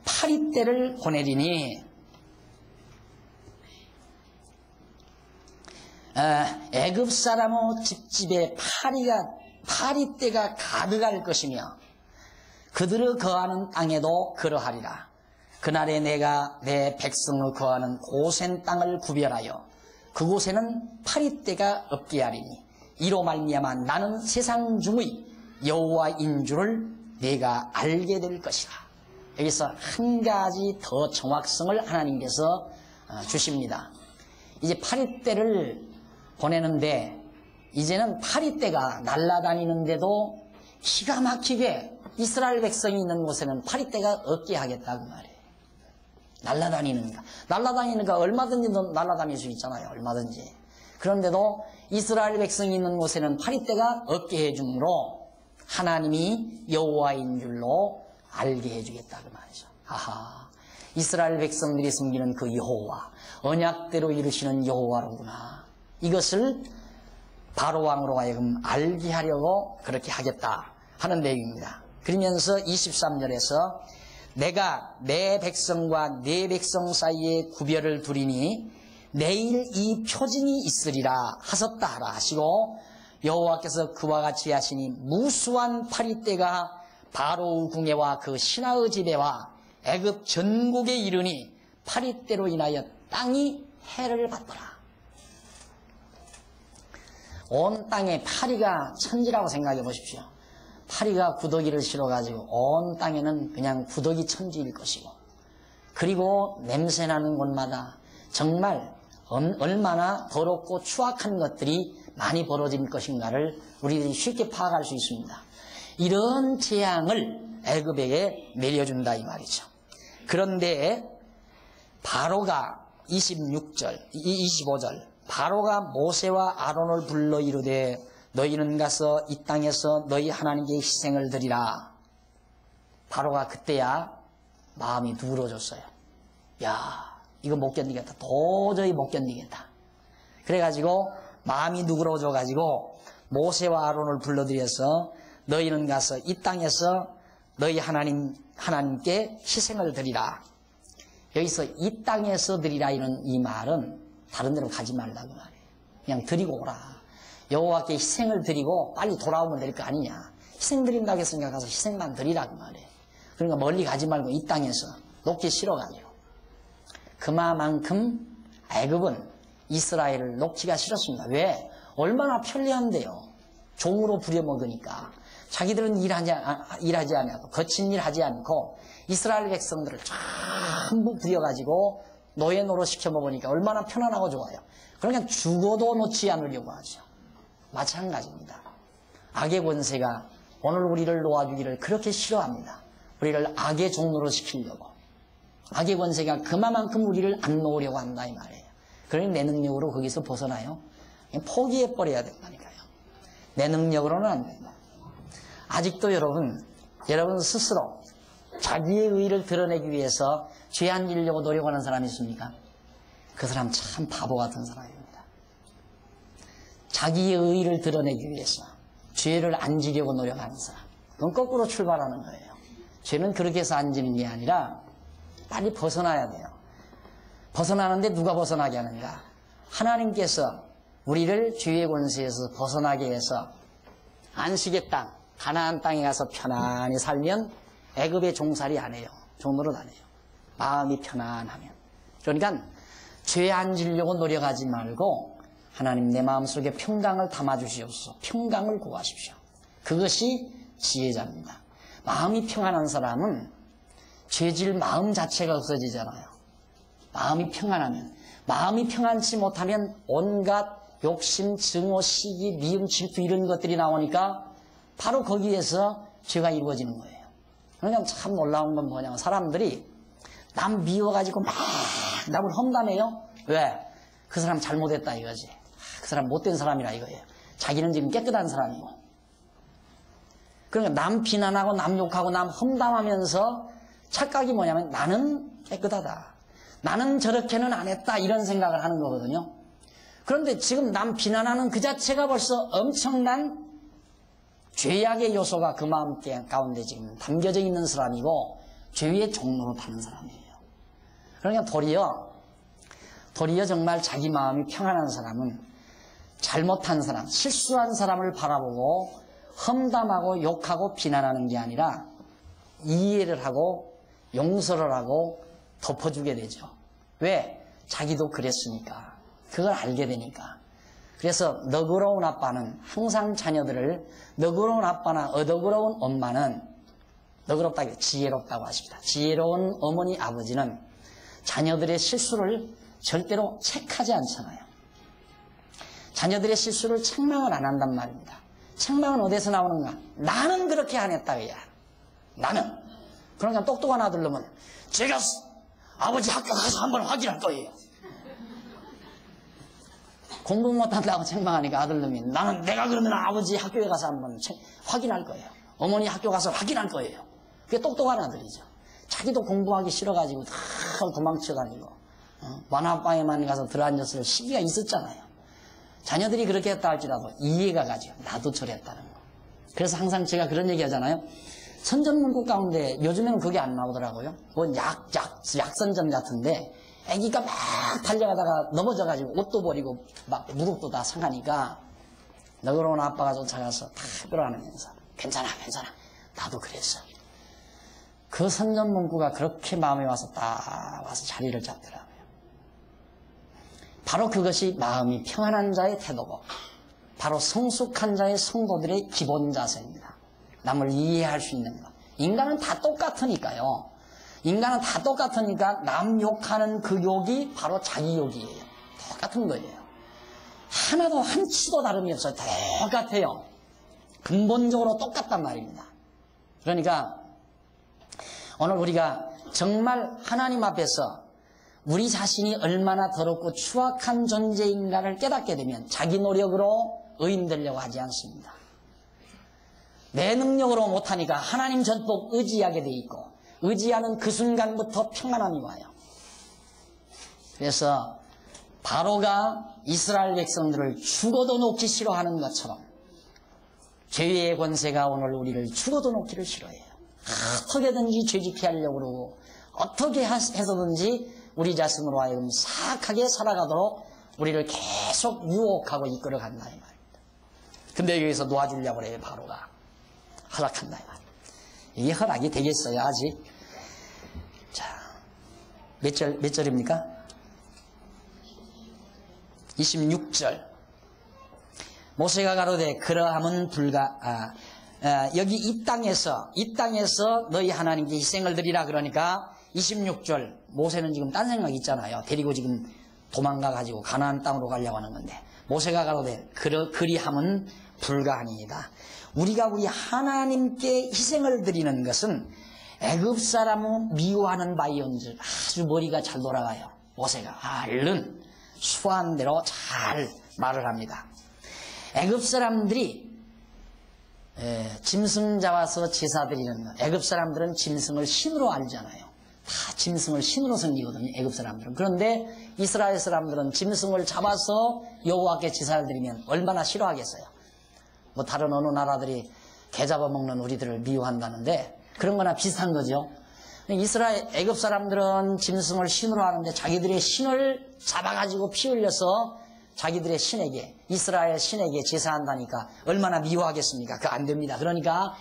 파리떼를 보내리니 애굽 사람의 집집에 파리떼가 가득할 것이며 그들의 거하는 땅에도 그러하리라. 그날에 내가 내 백성의 거하는 고센 땅을 구별하여 그곳에는 파리떼가 없게 하리니 이로 말미암아 나는 세상 중의 여호와인 줄을 내가 알게 될 것이라. 여기서 한 가지 더 정확성을 하나님께서 주십니다. 이제 파리떼를 보내는데 이제는 파리떼가 날아다니는데도 기가 막히게 이스라엘 백성이 있는 곳에는 파리떼가 없게 하겠다고 말이에요. 날아다니니까 얼마든지 날아다닐 수 있잖아요. 얼마든지. 그런데도 이스라엘 백성이 있는 곳에는 파리떼가 없게 해줌으로 하나님이 여호와인 줄로 알게 해주겠다고 말이죠. 아하, 이스라엘 백성들이 섬기는 그 여호와, 언약대로 이루시는 여호와로구나. 이것을 바로 왕으로 하여금 알게 하려고 그렇게 하겠다 하는 내용입니다. 그러면서 23절에서 내가 내 백성과 내 백성 사이에 구별을 두리니 내일 이 표징이 있으리라 하셨다 하라 하시고 여호와께서 그와 같이 하시니 무수한 파리떼가 바로의 궁예와 그 신하의 집에와 애굽 전국에 이르니 파리떼로 인하여 땅이 해를 받더라. 온 땅에 파리가 천지라고 생각해 보십시오. 파리가 구더기를 실어가지고 온 땅에는 그냥 구더기 천지일 것이고 그리고 냄새나는 곳마다 정말 얼마나 더럽고 추악한 것들이 많이 벌어질 것인가를 우리들이 쉽게 파악할 수 있습니다. 이런 재앙을 애굽에게 내려준다 이 말이죠. 그런데 바로가 25절 바로가 모세와 아론을 불러 이르되 너희는 가서 이 땅에서 너희 하나님께 희생을 드리라. 바로가 그때야 마음이 누그러졌어요. 야, 이거 못 견디겠다. 도저히 못 견디겠다. 그래가지고 마음이 누그러져가지고 모세와 아론을 불러들여서 너희는 가서 이 땅에서 너희 하나님께 희생을 드리라. 여기서 이 땅에서 드리라 이런 이 말은 다른 데로 가지 말라고 말해요. 그냥 드리고 오라. 여호와께 희생을 드리고 빨리 돌아오면 될 거 아니냐. 희생 드린다고 했으니까 가서 희생만 드리라고 말해요. 그러니까 멀리 가지 말고 이 땅에서 놓기 싫어가지고. 그만큼 애굽은 이스라엘을 놓기가 싫었습니다. 왜? 얼마나 편리한데요. 종으로 부려먹으니까. 자기들은 일하지 않고 거친 일 하지 않고 이스라엘 백성들을 전부 부려가지고 노예 노릇 시켜 먹으니까 얼마나 편안하고 좋아요. 그러니까 죽어도 놓지 않으려고 하죠. 마찬가지입니다. 악의 권세가 오늘 우리를 놓아주기를 그렇게 싫어합니다. 우리를 악의 종로로 시키려고. 악의 권세가 그만큼 우리를 안 놓으려고 한다 이 말이에요. 그러니 내 능력으로 거기서 벗어나요. 포기해버려야 된다니까요. 내 능력으로는 안 된다. 아직도 여러분 스스로 자기의 의의를 드러내기 위해서 죄 안 지려고 노력하는 사람이 있습니까? 그 사람 참 바보 같은 사람입니다. 자기의 의의를 드러내기 위해서 죄를 안 지려고 노력하는 사람. 그건 거꾸로 출발하는 거예요. 죄는 그렇게 해서 안 지는 게 아니라 빨리 벗어나야 돼요. 벗어나는데 누가 벗어나게 하는가? 하나님께서 우리를 죄의 권세에서 벗어나게 해서 안식의 땅, 가나안 땅에 가서 편안히 살면 애굽의 종살이 안 해요. 종노릇 안 해요. 마음이 편안하면. 그러니까 죄 안 지려고 노력하지 말고 하나님 내 마음속에 평강을 담아주시옵소서. 평강을 구하십시오. 그것이 지혜자입니다. 마음이 평안한 사람은 죄질 마음 자체가 없어지잖아요. 마음이 평안하면. 마음이 평안치 못하면 온갖 욕심, 증오, 시기, 미움, 질투 이런 것들이 나오니까 바로 거기에서 죄가 이루어지는 거예요. 그러니까 참 놀라운 건 뭐냐면 사람들이 남 미워가지고 막 남을 험담해요. 왜? 그 사람 잘못했다 이거지. 그 사람 못된 사람이라 이거예요. 자기는 지금 깨끗한 사람이고. 그러니까 남 비난하고 남 욕하고 남 험담하면서 착각이 뭐냐면 나는 깨끗하다. 나는 저렇게는 안 했다 이런 생각을 하는 거거든요. 그런데 지금 남 비난하는 그 자체가 벌써 엄청난 죄악의 요소가 그 마음 가운데 지금 담겨져 있는 사람이고 죄의 종로로 타는 사람이에요. 그러니까 도리어 정말 자기 마음이 평안한 사람은 잘못한 사람, 실수한 사람을 바라보고 험담하고 욕하고 비난하는 게 아니라 이해를 하고 용서를 하고 덮어주게 되죠. 왜? 자기도 그랬으니까. 그걸 알게 되니까. 그래서 너그러운 아빠는 항상 자녀들을 너그러운 아빠나 어더그러운 엄마는 너그럽다고 지혜롭다고 하십니다. 지혜로운 어머니 아버지는 자녀들의 실수를 절대로 책하지 않잖아요. 자녀들의 실수를 책망을 안 한단 말입니다. 책망은 어디서 나오는가? 나는 그렇게 안 했다고야. 나는. 그러니까 똑똑한 아들 놈은 제가 아버지 학교 가서 한번 확인할 거예요. 공부 못한다고 책망하니까 아들놈이 나는 내가 그러면 아버지 학교에 가서 한번 확인할 거예요. 어머니 학교 가서 확인할 거예요. 그게 똑똑한 아들이죠. 자기도 공부하기 싫어가지고 다 도망쳐가지고 만화방에만 가서 들어앉았을 시기가 있었잖아요. 자녀들이 그렇게 했다 할지라도 이해가 가죠. 나도 저랬다는 거. 그래서 항상 제가 그런 얘기 하잖아요. 선전문구 가운데 요즘에는 그게 안 나오더라고요. 뭔 약선전 같은데 애기가 막 달려가다가 넘어져가지고 옷도 버리고 막 무릎도 다 상하니까 너그러운 아빠가 쫓아가서 다 끌어안으면서 괜찮아 나도 그랬어. 그 선전문구가 그렇게 마음에 와서 딱 와서 자리를 잡더라고요. 바로 그것이 마음이 평안한 자의 태도고 바로 성숙한 자의 성도들의 기본 자세입니다. 남을 이해할 수 있는 것. 인간은 다 똑같으니까요. 인간은 다 똑같으니까 남 욕하는 그 욕이 바로 자기 욕이에요. 똑같은 거예요. 하나도 한치도 다름이 없어요. 똑같아요. 근본적으로 똑같단 말입니다. 그러니까 오늘 우리가 정말 하나님 앞에서 우리 자신이 얼마나 더럽고 추악한 존재인가를 깨닫게 되면 자기 노력으로 의인되려고 하지 않습니다. 내 능력으로 못하니까 하나님 전폭 의지하게 돼 있고 의지하는 그 순간부터 평안함이 와요. 그래서 바로가 이스라엘 백성들을 죽어도 놓기 싫어하는 것처럼 죄의 권세가 오늘 우리를 죽어도 놓기를 싫어해요. 어떻게든지 죄짓게 하려고 그러고 어떻게 해서든지 우리 자신으로 하여금 사악하게 살아가도록 우리를 계속 유혹하고 이끌어간다 이 말입니다. 근데 여기서 놓아주려고 그래요. 바로가 허락한다 이 말입니다. 이게 허락이 되겠어요 아직? 자, 몇 절입니까? 26절. 모세가 가로되 그러함은 여기 이 땅에서 너희 하나님께 희생을 드리라 그러니까 26절 모세는 지금 딴 생각이 있잖아요. 데리고 지금 도망가가지고 가나안 땅으로 가려고 하는 건데 모세가 가로되 그리함은 불가하니이다. 우리가 우리 하나님께 희생을 드리는 것은 애굽 사람은 미워하는 바이온줄 아주 머리가 잘 돌아가요. 모세가 얼른 수한 대로 잘 말을 합니다. 애굽 사람들이 짐승 잡아서 제사 드리는 것. 애굽 사람들은 짐승을 신으로 알잖아요. 다 짐승을 신으로 섬기거든요. 애굽 사람들은. 그런데 이스라엘 사람들은 짐승을 잡아서 여호와께 제사를 드리면 얼마나 싫어하겠어요. 뭐 다른 어느 나라들이 개 잡아먹는 우리들을 미워한다는데 그런 거나 비슷한 거죠. 이스라엘 애굽 사람들은 짐승을 신으로 하는데 자기들의 신을 잡아가지고 피 흘려서 자기들의 신에게, 이스라엘 신에게 제사한다니까 얼마나 미워하겠습니까? 그거 안 됩니다. 그러니까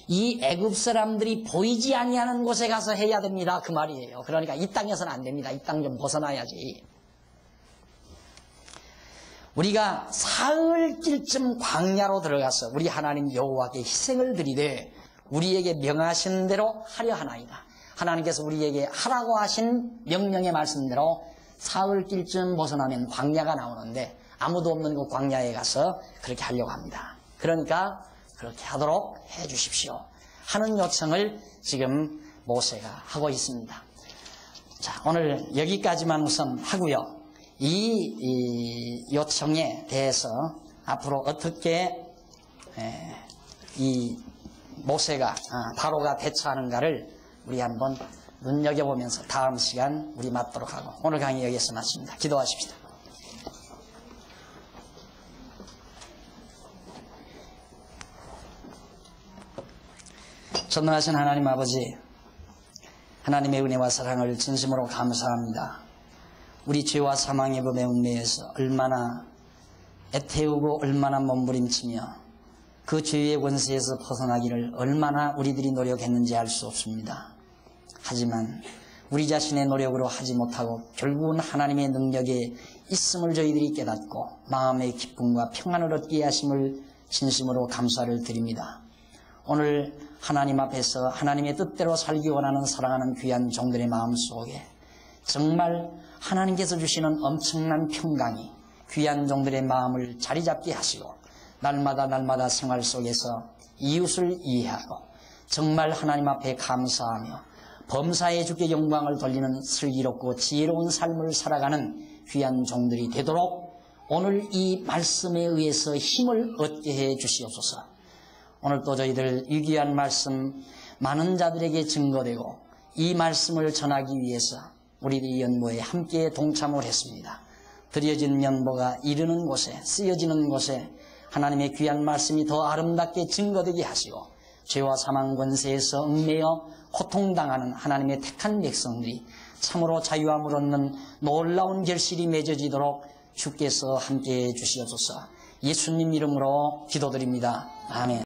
이 애굽 사람들이 보이지 아니하는 곳에 가서 해야 됩니다. 그 말이에요. 그러니까 이 땅에서는 안 됩니다. 이 땅 좀 벗어나야지. 우리가 사흘길쯤 광야로 들어가서 우리 하나님 여호와께 희생을 드리되 우리에게 명하신 대로 하려 하나이다. 하나님께서 우리에게 하라고 하신 명령의 말씀대로 사흘길쯤 벗어나면 광야가 나오는데 아무도 없는 그 광야에 가서 그렇게 하려고 합니다. 그러니까 그렇게 하도록 해 주십시오 하는 요청을 지금 모세가 하고 있습니다. 자, 오늘 여기까지만 우선 하고요. 이 요청에 대해서 앞으로 어떻게 이 모세가 바로가 대처하는가를 우리 한번 눈여겨보면서 다음 시간 우리 맞도록 하고 오늘 강의 여기서 마칩니다. 기도하십시다. 전능하신 하나님 아버지, 하나님의 은혜와 사랑을 진심으로 감사합니다. 우리 죄와 사망의 법에 얽매여서 얼마나 애태우고 얼마나 몸부림치며 그 죄의 권세에서 벗어나기를 얼마나 우리들이 노력했는지 알 수 없습니다. 하지만 우리 자신의 노력으로 하지 못하고 결국은 하나님의 능력에 있음을 저희들이 깨닫고 마음의 기쁨과 평안을 얻게 하심을 진심으로 감사를 드립니다. 오늘 하나님 앞에서 하나님의 뜻대로 살기 원하는 사랑하는 귀한 종들의 마음속에 정말 하나님께서 주시는 엄청난 평강이 귀한 종들의 마음을 자리 잡게 하시고 날마다 생활 속에서 이웃을 이해하고 정말 하나님 앞에 감사하며 범사에 주께 영광을 돌리는 슬기롭고 지혜로운 삶을 살아가는 귀한 종들이 되도록 오늘 이 말씀에 의해서 힘을 얻게 해 주시옵소서. 오늘 또 저희들 이 귀한 말씀 많은 자들에게 증거되고 이 말씀을 전하기 위해서 우리들이 연보에 함께 동참을 했습니다. 드려진 연보가 이르는 곳에 쓰여지는 곳에 하나님의 귀한 말씀이 더 아름답게 증거되게 하시고 죄와 사망 권세에서 얽매여 고통당하는 하나님의 택한 백성들이 참으로 자유함을 얻는 놀라운 결실이 맺어지도록 주께서 함께해 주시옵소서. 예수님 이름으로 기도드립니다. 아멘.